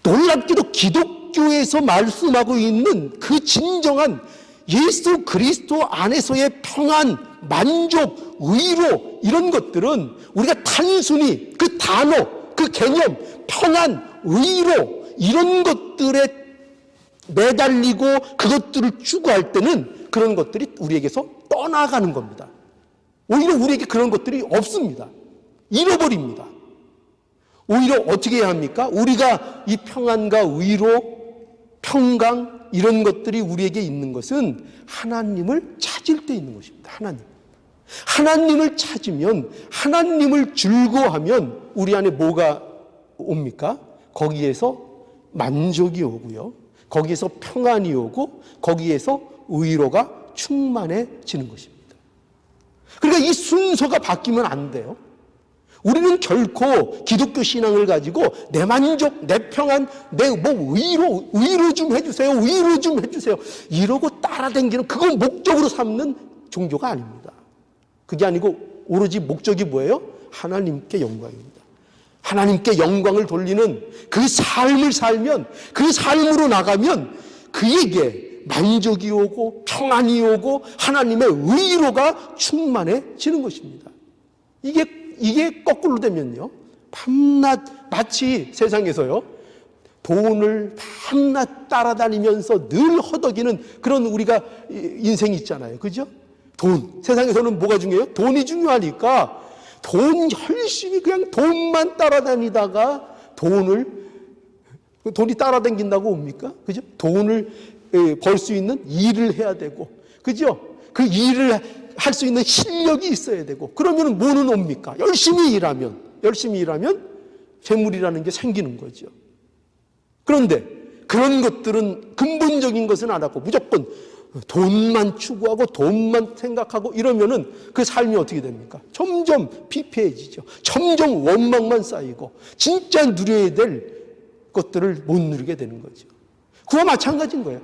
놀랍게도 기독교에서 말씀하고 있는 그 진정한 예수 그리스도 안에서의 평안, 만족, 위로, 이런 것들은 우리가 단순히 그 단어, 그 개념, 평안, 위로, 이런 것들에 매달리고 그것들을 추구할 때는 그런 것들이 우리에게서 떠나가는 겁니다. 오히려 우리에게 그런 것들이 없습니다. 잃어버립니다. 오히려 어떻게 해야 합니까? 우리가 이 평안과 위로, 평강, 이런 것들이 우리에게 있는 것은 하나님을 찾을 때 있는 것입니다. 하나님을 찾으면, 하나님을 즐거워하면 우리 안에 뭐가 옵니까? 거기에서 만족이 오고요, 거기에서 평안이 오고, 거기에서 위로가 충만해지는 것입니다. 그러니까 이 순서가 바뀌면 안 돼요. 우리는 결코 기독교 신앙을 가지고 내 만족, 내 평안, 내 위로 좀 해주세요, 위로 좀 해주세요, 이러고 따라다니는, 그걸 목적으로 삼는 종교가 아닙니다. 그게 아니고 오로지 목적이 뭐예요? 하나님께 영광입니다. 하나님께 영광을 돌리는 그 삶을 살면, 그 삶으로 나가면 그에게 만족이 오고 평안이 오고 하나님의 위로가 충만해지는 것입니다. 이게 거꾸로 되면요, 밤낮, 마치 세상에서요, 돈을 밤낮 따라다니면서 늘 허덕이는 그런 우리가 인생이 있잖아요. 그죠? 돈. 세상에서는 뭐가 중요해요? 돈이 중요하니까 돈 열심히 그냥 돈만 따라다니다가 돈이 따라다닌다고 옵니까? 그죠? 돈을 벌 수 있는 일을 해야 되고, 그죠? 그 일을 할 수 있는 실력이 있어야 되고, 그러면 뭐는 옵니까? 열심히 일하면 재물이라는 게 생기는 거죠. 그런데 그런 것들은 근본적인 것은 안 하고 무조건 돈만 추구하고 돈만 생각하고 이러면은 그 삶이 어떻게 됩니까? 점점 피폐해지죠. 점점 원망만 쌓이고 진짜 누려야 될 것들을 못 누리게 되는 거죠. 그와 마찬가지인 거예요.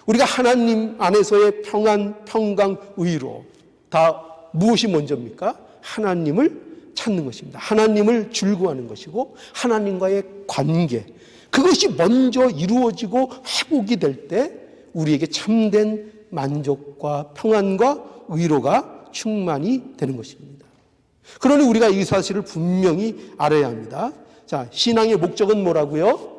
우리가 하나님 안에서의 평안, 평강, 위로, 다 무엇이 먼저입니까? 하나님을 찾는 것입니다. 하나님을 즐거워하는 것이고 하나님과의 관계, 그것이 먼저 이루어지고 회복이 될 때 우리에게 참된 만족과 평안과 위로가 충만히 되는 것입니다. 그러니 우리가 이 사실을 분명히 알아야 합니다. 자, 신앙의 목적은 뭐라고요?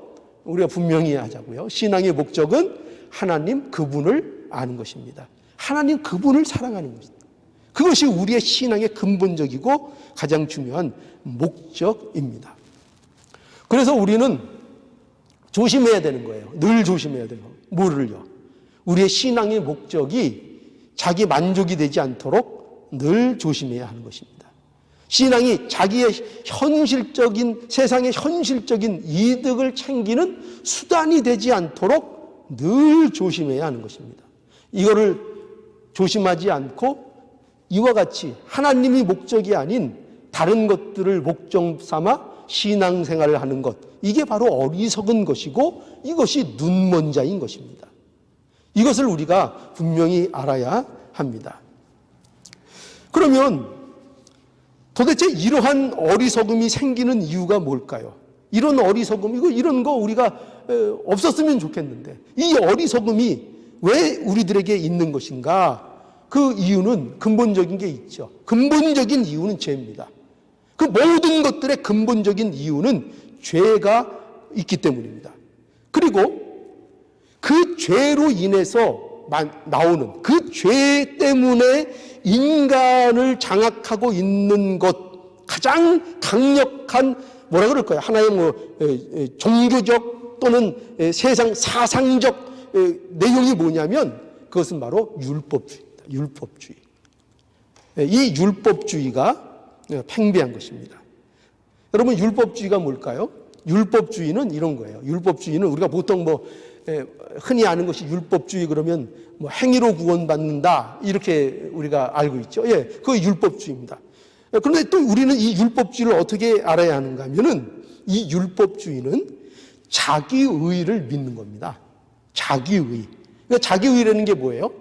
우리가 분명히 하자고요. 신앙의 목적은 하나님 그분을 아는 것입니다. 하나님 그분을 사랑하는 것입니다. 그것이 우리의 신앙의 근본적이고 가장 중요한 목적입니다. 그래서 우리는 조심해야 되는 거예요. 늘 조심해야 되는 거예요. 뭐를요? 우리의 신앙의 목적이 자기 만족이 되지 않도록 늘 조심해야 하는 것입니다. 신앙이 자기의 현실적인, 세상의 현실적인 이득을 챙기는 수단이 되지 않도록 늘 조심해야 하는 것입니다. 이거를 조심하지 않고 이와 같이 하나님이 목적이 아닌 다른 것들을 목적 삼아 신앙생활을 하는 것, 이게 바로 어리석은 것이고 이것이 눈먼 자인 것입니다. 이것을 우리가 분명히 알아야 합니다. 그러면 도대체 이러한 어리석음이 생기는 이유가 뭘까요? 이런 어리석음, 이런 거 우리가 없었으면 좋겠는데 이 어리석음이 왜 우리들에게 있는 것인가? 그 이유는 근본적인 게 있죠. 근본적인 이유는 죄입니다. 그 모든 것들의 근본적인 이유는 죄가 있기 때문입니다. 그리고 그 죄로 인해서 나오는 그 죄 때문에 인간을 장악하고 있는 것, 가장 강력한 뭐라 그럴까요? 하나의 종교적 또는 세상 사상적 내용이 뭐냐면 그것은 바로 율법주의입니다. 율법주의. 이 율법주의가 팽배한 것입니다. 여러분, 율법주의가 뭘까요? 율법주의는 이런 거예요. 율법주의는 우리가 보통 흔히 아는 것이 율법주의 그러면 행위로 구원받는다 이렇게 우리가 알고 있죠. 예, 그게 율법주의입니다. 그런데 또 우리는 이 율법주의를 어떻게 알아야 하는가 하면은 이 율법주의는 자기의를 믿는 겁니다. 자기의. 그러니까 자기의라는 게 뭐예요?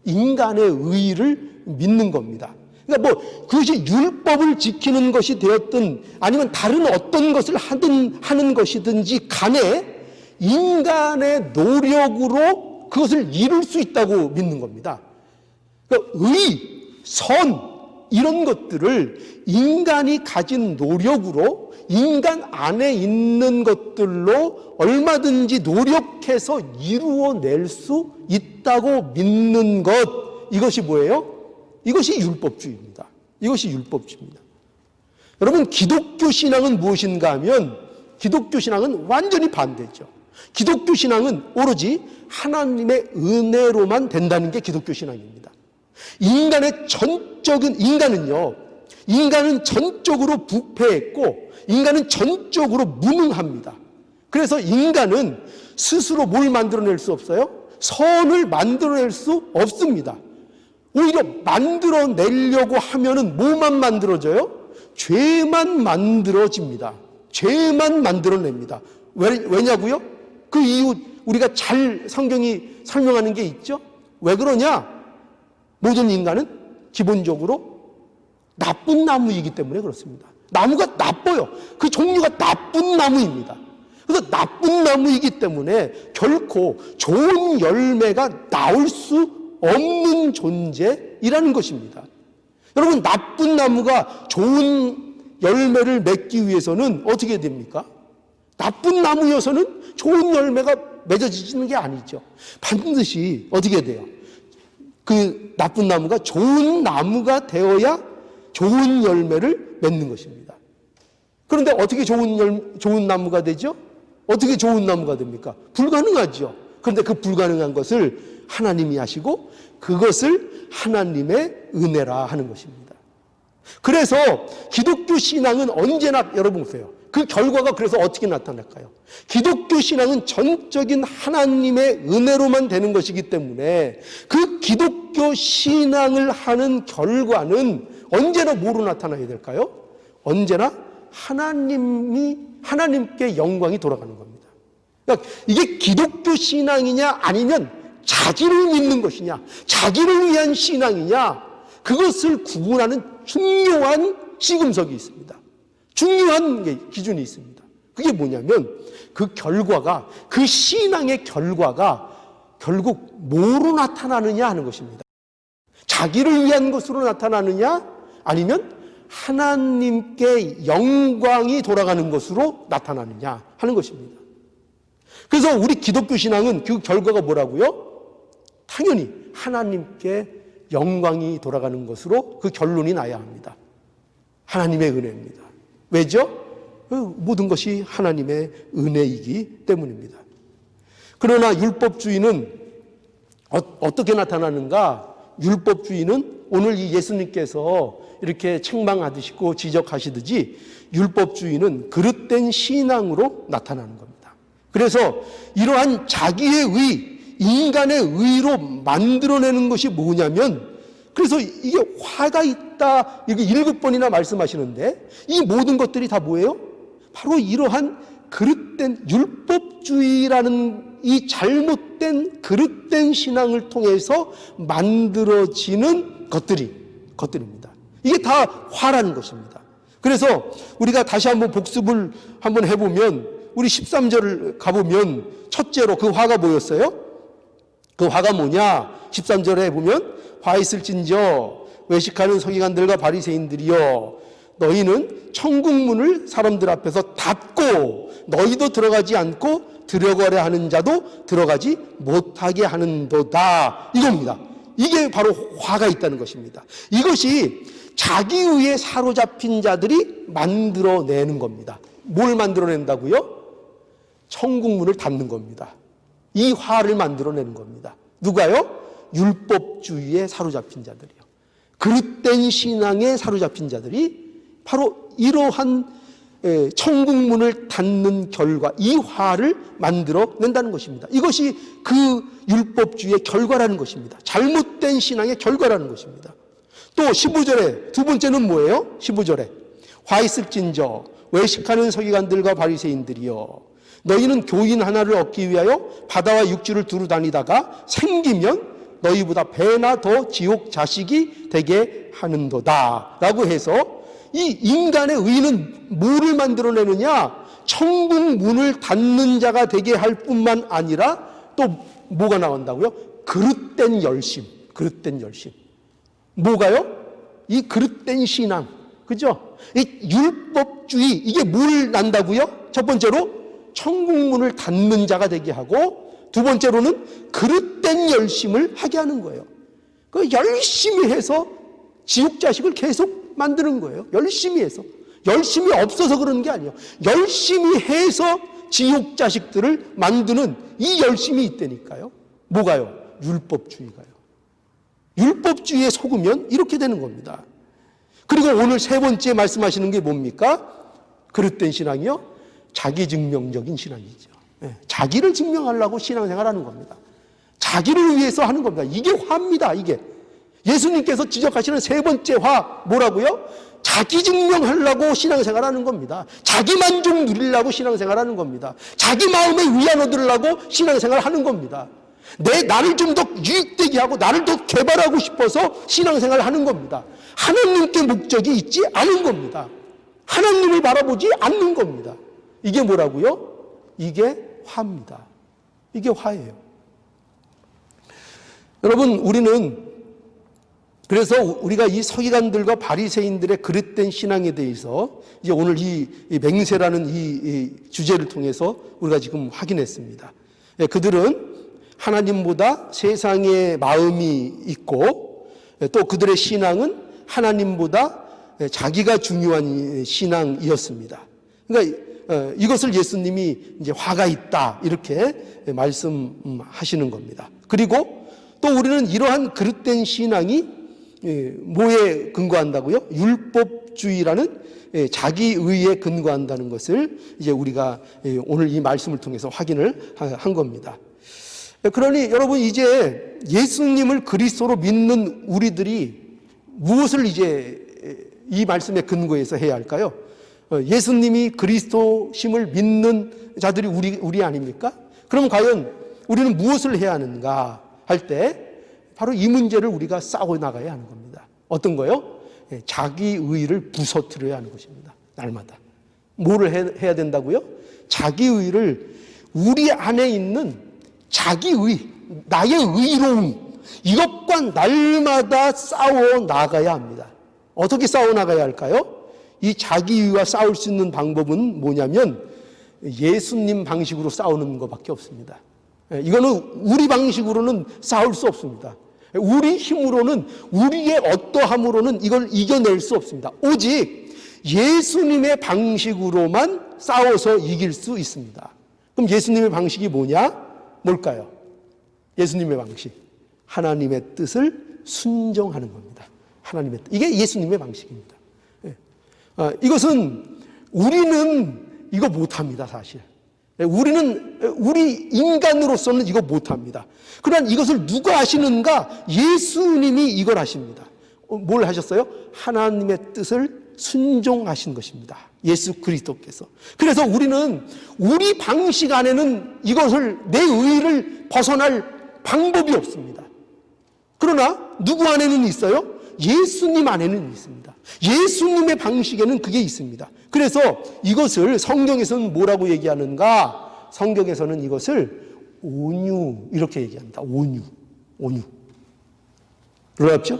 인간의 의를 믿는 겁니다. 그러니까 그것이 율법을 지키는 것이 되었든 아니면 다른 어떤 것을 하는 것이든지 간에 인간의 노력으로 그것을 이룰 수 있다고 믿는 겁니다. 그러니까 의, 선 이런 것들을 인간이 가진 노력으로 인간 안에 있는 것들로 얼마든지 노력해서 이루어낼 수 있다고 믿는 것, 이것이 뭐예요? 이것이 율법주의입니다. 이것이 율법주의입니다. 여러분, 기독교 신앙은 무엇인가 하면 기독교 신앙은 완전히 반대죠. 기독교 신앙은 오로지 하나님의 은혜로만 된다는 게 기독교 신앙입니다. 인간은 전적으로 부패했고 인간은 전적으로 무능합니다. 그래서 인간은 스스로 뭘 만들어낼 수 없어요? 선을 만들어낼 수 없습니다. 오히려 만들어내려고 하면은 뭐만 만들어져요? 죄만 만들어집니다. 죄만 만들어냅니다. 왜냐고요? 그 이유 우리가 잘 성경이 설명하는 게 있죠. 왜 그러냐? 모든 인간은 기본적으로 나쁜 나무이기 때문에 그렇습니다. 나무가 나빠요. 그 종류가 나쁜 나무입니다. 그래서 나쁜 나무이기 때문에 결코 좋은 열매가 나올 수 없는 존재이라는 것입니다. 여러분, 나쁜 나무가 좋은 열매를 맺기 위해서는 어떻게 됩니까? 나쁜 나무여서는 좋은 열매가 맺어지는 게 아니죠. 반드시 어떻게 돼요? 그 나쁜 나무가 좋은 나무가 되어야 좋은 열매를 맺는 것입니다. 그런데 어떻게 좋은 나무가 되죠? 어떻게 좋은 나무가 됩니까? 불가능하죠. 그런데 그 불가능한 것을 하나님이 하시고 그것을 하나님의 은혜라 하는 것입니다. 그래서 기독교 신앙은 언제나 여러분 보세요. 그 결과가 그래서 어떻게 나타날까요? 기독교 신앙은 전적인 하나님의 은혜로만 되는 것이기 때문에 그 기독교 신앙을 하는 결과는 언제나 뭐로 나타나야 될까요? 언제나 하나님께 영광이 돌아가는 겁니다. 그러니까 이게 기독교 신앙이냐 아니면 자기를 믿는 것이냐, 자기를 위한 신앙이냐, 그것을 구분하는 중요한 시금석이 있습니다. 중요한 기준이 있습니다. 그게 뭐냐면 그 결과가, 그 신앙의 결과가 결국 뭐로 나타나느냐 하는 것입니다. 자기를 위한 것으로 나타나느냐 아니면 하나님께 영광이 돌아가는 것으로 나타나느냐 하는 것입니다. 그래서 우리 기독교 신앙은 그 결과가 뭐라고요? 당연히 하나님께 영광이 돌아가는 것으로 그 결론이 나야 합니다. 하나님의 은혜입니다. 왜죠? 모든 것이 하나님의 은혜이기 때문입니다. 그러나 율법주의는 어떻게 나타나는가? 율법주의는 오늘 이 예수님께서 이렇게 책망하시고 지적하시듯이 율법주의는 그릇된 신앙으로 나타나는 겁니다. 그래서 이러한 자기의 의, 인간의 의로 만들어내는 것이 뭐냐면, 그래서 이게 화가 있다 이렇게 7번이나 말씀하시는데 이 모든 것들이 다 뭐예요? 바로 이러한 그릇된 율법주의라는 이 잘못된 그릇된 신앙을 통해서 만들어지는 것들입니다. 이게 다 화라는 것입니다. 그래서 우리가 다시 한번 복습을 한번 해보면 우리 13절을 가보면 첫째로 그 화가 뭐였어요? 그 화가 뭐냐? 13절에 보면 화 있을진저 외식하는 서기관들과 바리새인들이여 너희는 천국문을 사람들 앞에서 닫고 너희도 들어가지 않고 들어가려 하는 자도 들어가지 못하게 하는도다. 이겁니다. 이게 바로 화가 있다는 것입니다. 이것이 자기의에 사로잡힌 자들이 만들어내는 겁니다. 뭘 만들어낸다고요? 천국문을 닫는 겁니다. 이 화를 만들어내는 겁니다. 누가요? 율법주의에 사로잡힌 자들이요. 그릇된 신앙에 사로잡힌 자들이 바로 이러한 천국문을 닫는 결과, 이 화를 만들어낸다는 것입니다. 이것이 그 율법주의의 결과라는 것입니다. 잘못된 신앙의 결과라는 것입니다. 또 15절에 두 번째는 뭐예요? 15절에 화 있을진저 외식하는 서기관들과 바리새인들이여 너희는 교인 하나를 얻기 위하여 바다와 육지를 두루 다니다가 생기면 너희보다 배나 더 지옥 자식이 되게 하는도다 라고 해서 이 인간의 의는 뭐를 만들어내느냐? 천국 문을 닫는 자가 되게 할 뿐만 아니라 또 뭐가 나온다고요? 그릇된 열심. 뭐가요? 이 그릇된 신앙. 그죠? 이 율법주의, 이게 뭘 난다고요? 첫 번째로 천국문을 닫는 자가 되게 하고, 두 번째로는 그릇된 열심을 하게 하는 거예요. 그 열심히 해서 지옥 자식을 계속 만드는 거예요. 열심히 해서. 열심이 없어서 그러는 게 아니에요. 열심히 해서 지옥 자식들을 만드는 이 열심이 있다니까요. 뭐가요? 율법주의가요. 율법주의에 속으면 이렇게 되는 겁니다. 그리고 오늘 세 번째 말씀하시는 게 뭡니까? 그릇된 신앙이요? 자기증명적인 신앙이죠. 자기를 증명하려고 신앙생활하는 겁니다. 자기를 위해서 하는 겁니다. 이게 화입니다. 이게 예수님께서 지적하시는 세 번째 화 뭐라고요? 자기 증명하려고 신앙생활하는 겁니다. 자기 만족 누리려고 신앙생활하는 겁니다. 자기 마음에 위안 얻으려고 신앙생활하는 겁니다. 나를 좀 더 유익되게 하고 나를 더 개발하고 싶어서 신앙생활하는 겁니다. 하나님께 목적이 있지 않은 겁니다. 하나님을 바라보지 않는 겁니다. 이게 뭐라고요? 이게 화입니다. 이게 화예요. 여러분, 우리는 그래서 우리가 이 서기관들과 바리새인들의 그릇된 신앙에 대해서 이제 오늘 이 맹세라는 이 주제를 통해서 우리가 지금 확인했습니다. 그들은 하나님보다 세상의 마음이 있고 또 그들의 신앙은 하나님보다 자기가 중요한 신앙이었습니다. 그러니까 이것을 예수님이 이제 화가 있다 이렇게 말씀하시는 겁니다. 그리고 또 우리는 이러한 그릇된 신앙이 뭐에 근거한다고요? 율법주의라는 자기의에 근거한다는 것을 이제 우리가 오늘 이 말씀을 통해서 확인을 한 겁니다. 그러니 여러분 이제 예수님을 그리스도로 믿는 우리들이 무엇을 이제 이 말씀에 근거해서 해야 할까요? 예수님이 그리스도심을 믿는 자들이 우리 아닙니까? 그럼 과연 우리는 무엇을 해야 하는가 할 때 바로 이 문제를 우리가 싸워 나가야 하는 겁니다. 어떤 거요? 자기의를 부서뜨려야 하는 것입니다. 날마다. 뭐를 해야 된다고요? 자기의를 우리 안에 있는 자기의, 나의 의로움, 이것과 날마다 싸워 나가야 합니다. 어떻게 싸워나가야 할까요? 이 자기와 싸울 수 있는 방법은 뭐냐면 예수님 방식으로 싸우는 것밖에 없습니다. 이거는 우리 방식으로는 싸울 수 없습니다. 우리 힘으로는, 우리의 어떠함으로는 이걸 이겨낼 수 없습니다. 오직 예수님의 방식으로만 싸워서 이길 수 있습니다. 그럼 예수님의 방식이 뭘까요? 예수님의 방식, 하나님의 뜻을 순종하는 겁니다. 하나님의 뜻. 이게 예수님의 방식입니다. 이것은 우리는 이거 못합니다, 사실. 우리 인간으로서는 이거 못합니다. 그러나 이것을 누가 하시는가? 예수님이 이걸 하십니다. 뭘 하셨어요? 하나님의 뜻을 순종하신 것입니다. 예수 그리스도께서. 그래서 우리는 우리 방식 안에는 이것을, 내 의를 벗어날 방법이 없습니다. 그러나 누구 안에는 있어요? 예수님 안에는 있습니다. 예수님의 방식에는 그게 있습니다. 그래서 이것을 성경에서는 뭐라고 얘기하는가? 성경에서는 이것을 온유 이렇게 얘기합니다. 온유. 그렇죠?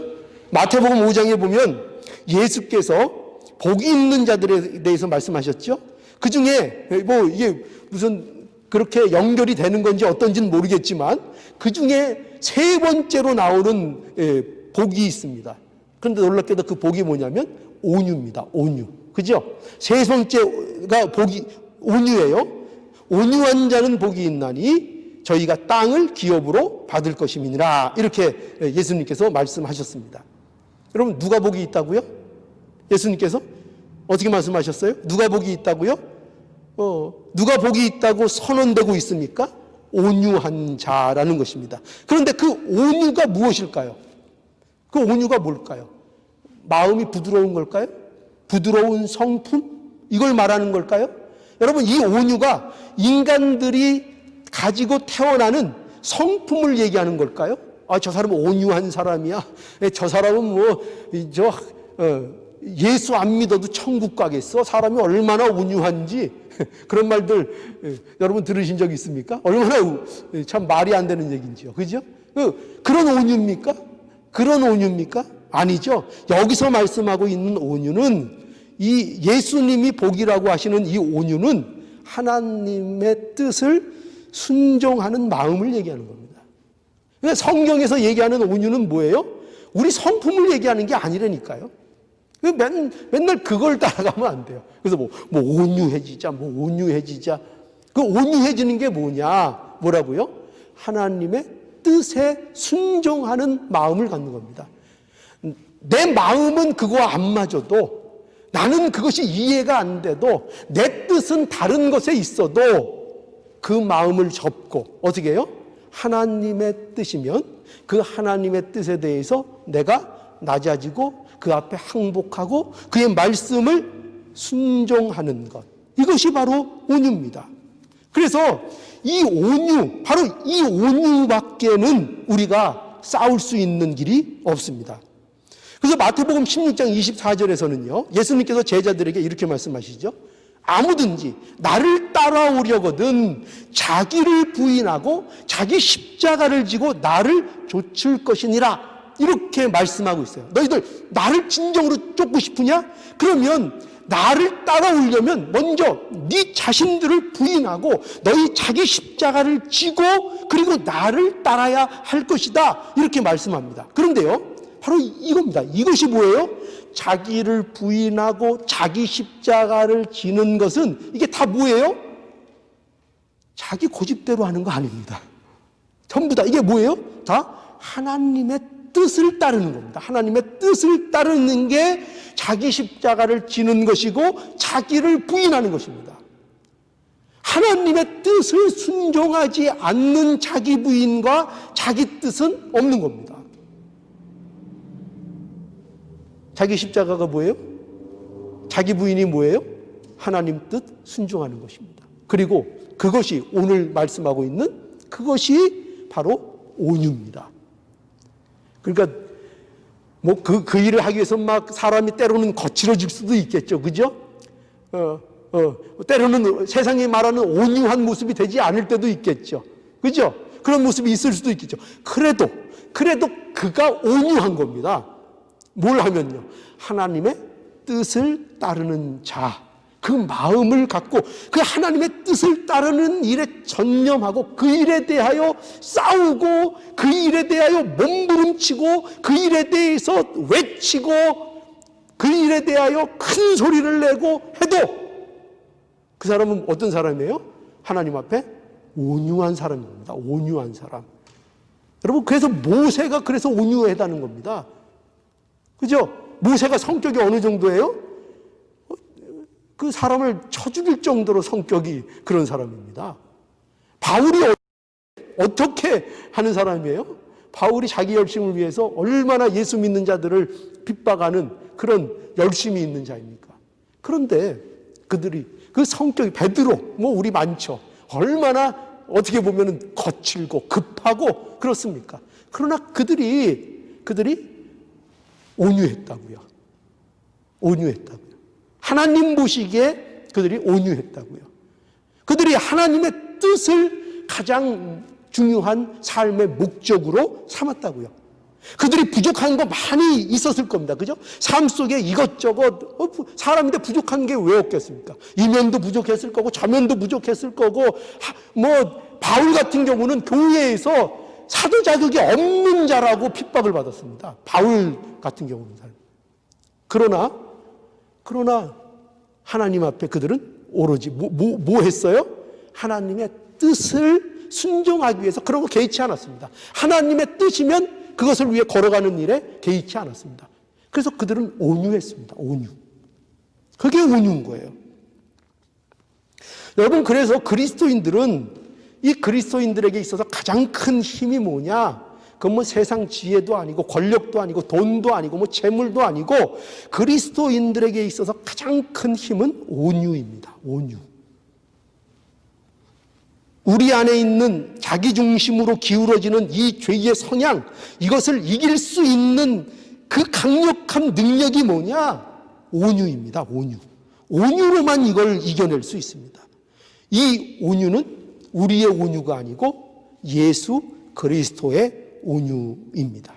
마태복음 5장에 보면 예수께서 복이 있는 자들에 대해서 말씀하셨죠? 그 중에 이게 무슨 그렇게 연결이 되는 건지 어떤지는 모르겠지만 그 중에 세 번째로 나오는 복이 있습니다. 그런데 놀랍게도 그 복이 뭐냐면 온유입니다. 온유. 그죠? 세 번째가 복이 온유예요. 온유한 자는 복이 있나니 저희가 땅을 기업으로 받을 것임이니라. 이렇게 예수님께서 말씀하셨습니다. 여러분 누가 복이 있다고요? 예수님께서 어떻게 말씀하셨어요? 누가 복이 있다고요? 누가 복이 있다고 선언되고 있습니까? 온유한 자라는 것입니다. 그런데 그 온유가 무엇일까요? 그 온유가 뭘까요? 마음이 부드러운 걸까요? 부드러운 성품? 이걸 말하는 걸까요? 여러분, 이 온유가 인간들이 가지고 태어나는 성품을 얘기하는 걸까요? 아, 저 사람은 온유한 사람이야. 저 사람은 예수 안 믿어도 천국 가겠어. 사람이 얼마나 온유한지. 그런 말들 여러분 들으신 적 있습니까? 얼마나 참 말이 안 되는 얘기인지요. 그죠? 그런 온유입니까? 그런 온유입니까? 아니죠. 여기서 말씀하고 있는 온유는 이 예수님이 복이라고 하시는 이 온유는 하나님의 뜻을 순종하는 마음을 얘기하는 겁니다. 그러니까 성경에서 얘기하는 온유는 뭐예요? 우리 성품을 얘기하는 게 아니라니까요. 맨날 그걸 따라가면 안 돼요. 그래서 온유해지자, 온유해지자. 그 온유해지는 게 뭐라고요? 하나님의 뜻에 순종하는 마음을 갖는 겁니다. 내 마음은 그거 안 맞아도, 나는 그것이 이해가 안 돼도, 내 뜻은 다른 것에 있어도 그 마음을 접고 어떻게 해요? 하나님의 뜻이면 그 하나님의 뜻에 대해서 내가 낮아지고 그 앞에 항복하고 그의 말씀을 순종하는 것, 이것이 바로 온유입니다. 그래서 이 온유, 바로 이 온유밖에는 우리가 싸울 수 있는 길이 없습니다. 그래서 마태복음 16장 24절에서는요, 예수님께서 제자들에게 이렇게 말씀하시죠. 아무든지 나를 따라오려거든 자기를 부인하고 자기 십자가를 지고 나를 좇을 것이니라. 이렇게 말씀하고 있어요. 너희들 나를 진정으로 쫓고 싶으냐? 그러면 나를 따라오려면 먼저 네 자신들을 부인하고 너희 자기 십자가를 지고 그리고 나를 따라야 할 것이다. 이렇게 말씀합니다. 그런데요, 바로 이겁니다. 이것이 뭐예요? 자기를 부인하고 자기 십자가를 지는 것은 이게 다 뭐예요? 자기 고집대로 하는 거 아닙니다. 전부 다 이게 뭐예요? 다 하나님의 뜻을 따르는 겁니다. 하나님의 뜻을 따르는 게 자기 십자가를 지는 것이고 자기를 부인하는 것입니다. 하나님의 뜻을 순종하지 않는 자기 부인과 자기 뜻은 없는 겁니다. 자기 십자가가 뭐예요? 자기 부인이 뭐예요? 하나님 뜻 순종하는 것입니다. 그리고 그것이 오늘 말씀하고 있는 그것이 바로 온유입니다. 그러니까 그 일을 하기 위해서 막 사람이 때로는 거칠어질 수도 있겠죠. 그죠? 때로는 세상이 말하는 온유한 모습이 되지 않을 때도 있겠죠. 그죠? 그런 모습이 있을 수도 있겠죠. 그래도 그가 온유한 겁니다. 뭘 하면요? 하나님의 뜻을 따르는 자, 그 마음을 갖고 그 하나님의 뜻을 따르는 일에 전념하고 그 일에 대하여 싸우고 그 일에 대하여 몸부림치고 그 일에 대해서 외치고 그 일에 대하여 큰 소리를 내고 해도 그 사람은 어떤 사람이에요? 하나님 앞에 온유한 사람입니다. 온유한 사람. 여러분, 그래서 모세가 그래서 온유하다는 겁니다. 그죠? 모세가 성격이 어느 정도예요? 그 사람을 쳐 죽일 정도로 성격이 그런 사람입니다. 바울이 어떻게 하는 사람이에요? 바울이 자기 열심을 위해서 얼마나 예수 믿는 자들을 핍박하는 그런 열심이 있는 자입니까? 그런데 그들이 그 성격이 베드로, 뭐 우리 많죠. 얼마나 어떻게 보면 거칠고 급하고 그렇습니까? 그러나 그들이 온유했다고요. 온유했다고요. 하나님 보시기에 그들이 온유했다고요. 그들이 하나님의 뜻을 가장 중요한 삶의 목적으로 삼았다고요. 그들이 부족한 거 많이 있었을 겁니다. 그죠? 삶 속에 이것저것, 사람인데 부족한 게 왜 없겠습니까? 이면도 부족했을 거고, 저면도 부족했을 거고, 바울 같은 경우는 교회에서 사도 자격이 없는 자라고 핍박을 받았습니다. 바울 같은 경우는. 그러나 하나님 앞에 그들은 오로지 뭐 했어요? 하나님의 뜻을 순종하기 위해서 그런 거 개의치 않았습니다. 하나님의 뜻이면 그것을 위해 걸어가는 일에 개의치 않았습니다. 그래서 그들은 온유했습니다. 온유. 그게 온유인 거예요. 여러분, 그래서 이 그리스도인들에게 있어서 가장 큰 힘이 뭐냐? 그건 뭐 세상 지혜도 아니고 권력도 아니고 돈도 아니고 뭐 재물도 아니고 그리스도인들에게 있어서 가장 큰 힘은 온유입니다. 온유. 우리 안에 있는 자기중심으로 기울어지는 이 죄의 성향, 이것을 이길 수 있는 그 강력한 능력이 뭐냐? 온유입니다. 온유. 온유로만 이걸 이겨낼 수 있습니다. 이 온유는 우리의 온유가 아니고 예수 그리스도의 온유입니다.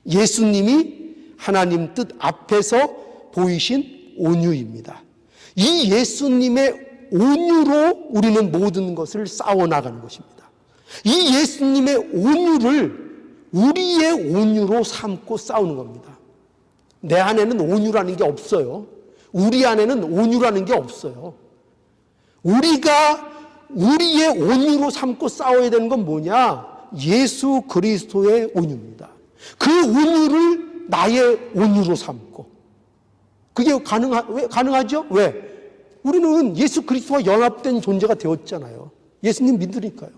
예수님이 하나님 뜻 앞에서 보이신 온유입니다. 이 예수님의 온유로 우리는 모든 것을 싸워나가는 것입니다. 이 예수님의 온유를 우리의 온유로 삼고 싸우는 겁니다. 내 안에는 온유라는 게 없어요. 우리 안에는 온유라는 게 없어요. 우리가 우리의 온유로 삼고 싸워야 되는 건 뭐냐? 예수 그리스도의 온유입니다. 그 온유를 나의 온유로 삼고. 그게 가능하죠? 왜? 우리는 예수 그리스도와 연합된 존재가 되었잖아요. 예수님 믿으니까요.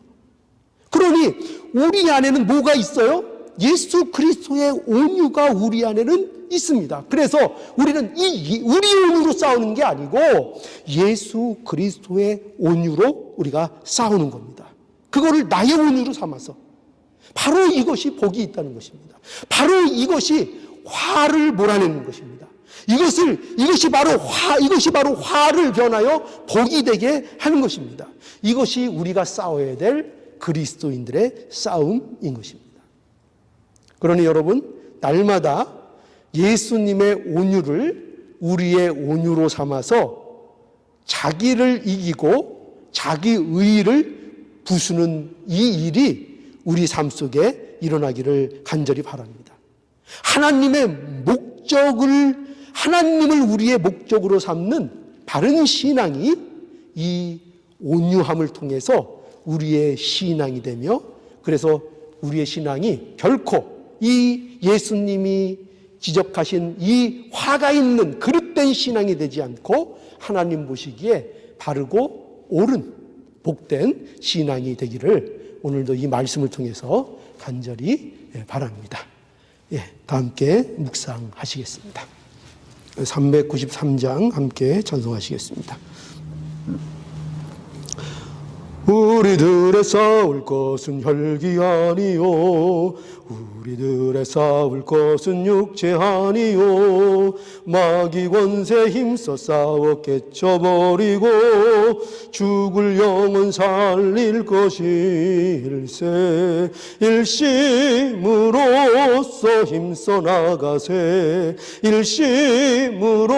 그러니 우리 안에는 뭐가 있어요? 예수 그리스도의 온유가 우리 안에는 있습니다. 그래서 우리는 우리 온유로 싸우는 게 아니고 예수 그리스도의 온유로 우리가 싸우는 겁니다. 그거를 나의 온유로 삼아서 바로 이것이 복이 있다는 것입니다. 바로 이것이 화를 몰아내는 것입니다. 이것이 바로 화를 변하여 복이 되게 하는 것입니다. 이것이 우리가 싸워야 될 그리스도인들의 싸움인 것입니다. 그러니 여러분, 날마다 예수님의 온유를 우리의 온유로 삼아서 자기를 이기고 자기 의의를 부수는 이 일이 우리 삶 속에 일어나기를 간절히 바랍니다. 하나님을 우리의 목적으로 삼는 바른 신앙이 이 온유함을 통해서 우리의 신앙이 되며, 그래서 우리의 신앙이 결코 이 예수님이 지적하신 이 화가 있는 그릇된 신앙이 되지 않고 하나님 보시기에 바르고 옳은 복된 신앙이 되기를 오늘도 이 말씀을 통해서 간절히 바랍니다. 다 함께 묵상하시겠습니다. 393장 함께 찬송하시겠습니다. 우리들의 싸울 것은 혈기 아니요 우리들의 싸울 것은 육체 아니요 마귀 권세 힘써 싸워 깨쳐버리고 죽을 영혼 살릴 것일세 일심으로써 힘써 나가세 일심으로써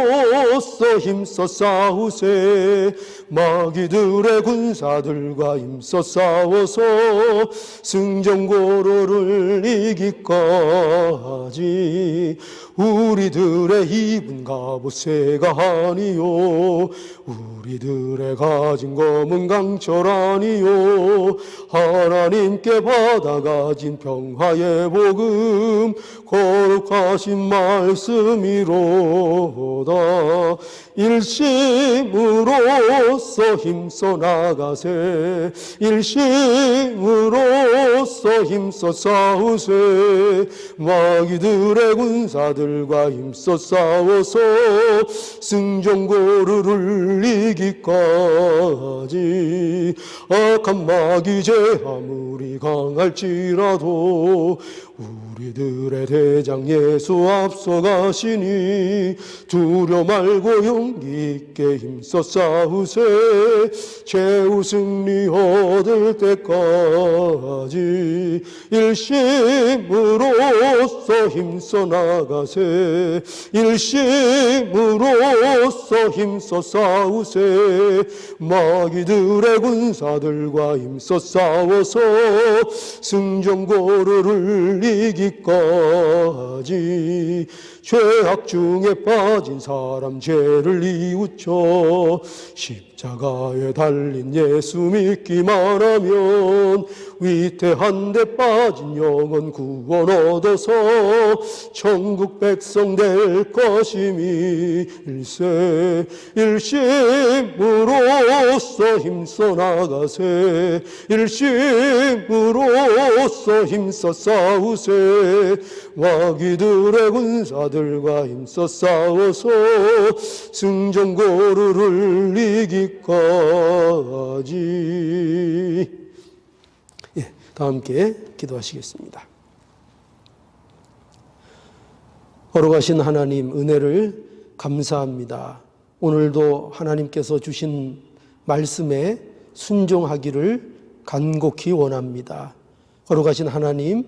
힘써 싸우세 마귀들의 군사들과 힘써 싸워서 승전고로를 이기까지 우리들의 입은 갑옷새가 아니요 우리들의 가진 검은 강철 아니요 하나님께 받아가진 평화의 복음 거룩하신 말씀이로다 일심으로써 힘써 나가세 일심으로써 힘써 싸우세 마귀들의 군사들과 힘써 싸워서 승전고르를 이기까지 악한 마귀제 아무리 강할지라도 우리들의 대장 예수 앞서가시니 두려 말고 용기 있게 힘써 싸우세 최후 승리 얻을 때까지 일심으로써 힘써 나가세 일심으로써 힘써 싸우세 마귀들의 군사들과 힘써 싸워서 승전고르를 이기까지 죄악 중에 빠진 사람 죄를 이웃쳐 십자가에 달린 예수 믿기만 하면 위태한 데 빠진 영혼 구원 얻어서 천국 백성 될 것임일세 일심으로써 힘써 나가세 일심으로써 힘써 싸우세 마귀들의 군사들과 힘써 싸워서 승전고르를 이기까지. 다 함께 기도하시겠습니다. 거룩하신 하나님 은혜를 감사합니다. 오늘도 하나님께서 주신 말씀에 순종하기를 간곡히 원합니다. 거룩하신 하나님,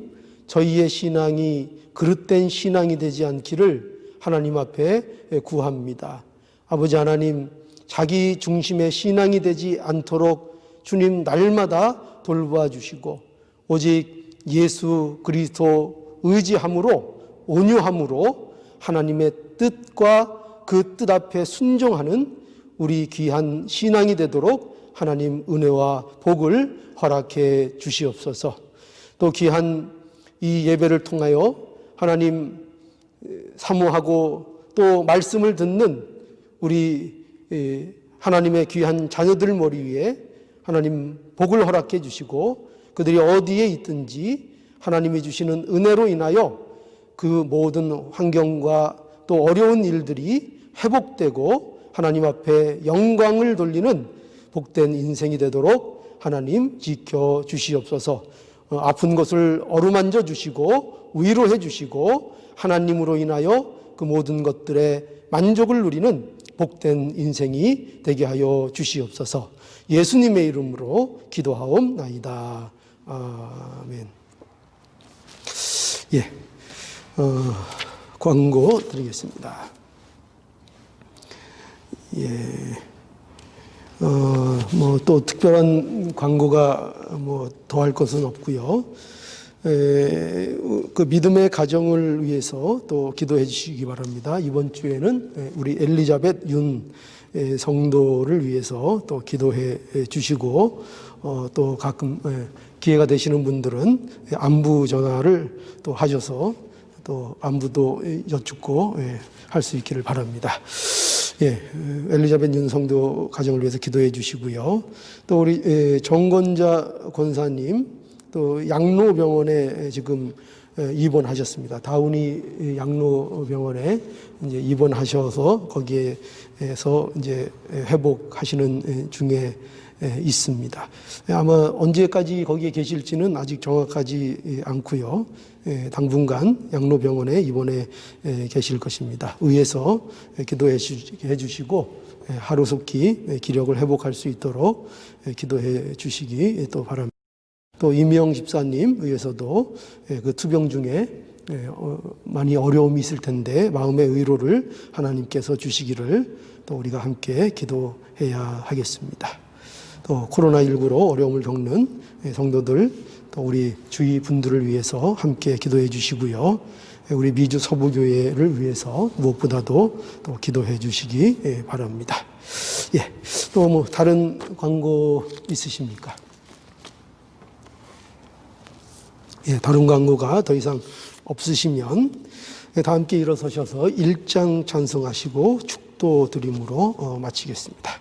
저희의 신앙이 그릇된 신앙이 되지 않기를 하나님 앞에 구합니다. 아버지 하나님, 자기 중심의 신앙이 되지 않도록 주님 날마다 돌봐 주시고 오직 예수 그리스도 의지함으로 온유함으로 하나님의 뜻과 그 뜻 앞에 순종하는 우리 귀한 신앙이 되도록 하나님 은혜와 복을 허락해 주시옵소서. 또 귀한 이 예배를 통하여 하나님 사모하고 또 말씀을 듣는 우리 하나님의 귀한 자녀들 머리 위에 하나님 복을 허락해 주시고 그들이 어디에 있든지 하나님이 주시는 은혜로 인하여 그 모든 환경과 또 어려운 일들이 회복되고 하나님 앞에 영광을 돌리는 복된 인생이 되도록 하나님 지켜 주시옵소서. 아픈 것을 어루만져 주시고 위로해 주시고 하나님으로 인하여 그 모든 것들의 만족을 누리는 복된 인생이 되게 하여 주시옵소서. 예수님의 이름으로 기도하옵나이다. 아멘. 광고 드리겠습니다. 또 특별한 광고가 더 할 것은 없고요. 그 믿음의 가정을 위해서 또 기도해 주시기 바랍니다. 이번 주에는 우리 엘리자벳 윤 성도를 위해서 또 기도해 주시고 또 가끔 기회가 되시는 분들은 안부 전화를 또 하셔서 또 안부도 여쭙고 할 수 있기를 바랍니다. 엘리자벳 윤 성도 가정을 위해서 기도해 주시고요. 또 우리 정건자 권사님 또 양로병원에 지금 입원하셨습니다. 다운이 양로병원에 이제 입원하셔서 거기에서 이제 회복하시는 중에 있습니다. 아마 언제까지 거기에 계실지는 아직 정확하지 않고요. 당분간 양로병원에 입원해 계실 것입니다. 의에서 기도해 주시고 하루속히 기력을 회복할 수 있도록 기도해 주시기 또 바랍니다. 또 이미영 집사님 의해서도 그 투병 중에 많이 어려움이 있을 텐데 마음의 의로를 하나님께서 주시기를 또 우리가 함께 기도해야 하겠습니다. 또 코로나19로 어려움을 겪는 성도들 또 우리 주위 분들을 위해서 함께 기도해 주시고요. 우리 미주 서부교회를 위해서 무엇보다도 또 기도해 주시기 바랍니다. 예, 또 뭐 다른 광고 있으십니까? 예, 다른 광고가 더 이상 없으시면 다 함께 일어서셔서 일장 찬송하시고 축도 드림으로 마치겠습니다.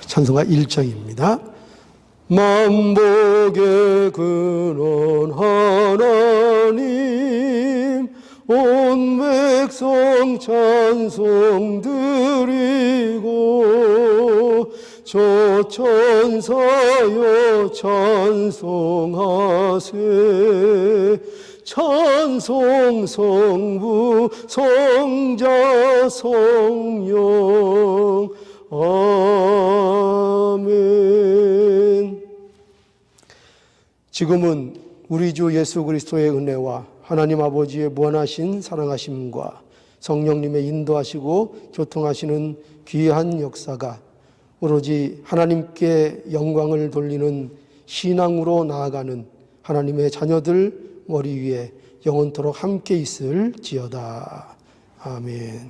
찬송가 1장입니다. 만복의 근원 하나님 온 백성 찬송 드리고 저 천사여 찬송하세 찬송 성부 성자 성령 아멘. 지금은 우리 주 예수 그리스도의 은혜와 하나님 아버지의 무한하신 사랑하심과 성령님의 인도하시고 교통하시는 귀한 역사가 오로지 하나님께 영광을 돌리는 신앙으로 나아가는 하나님의 자녀들 머리 위에 영원토록 함께 있을지어다. 아멘.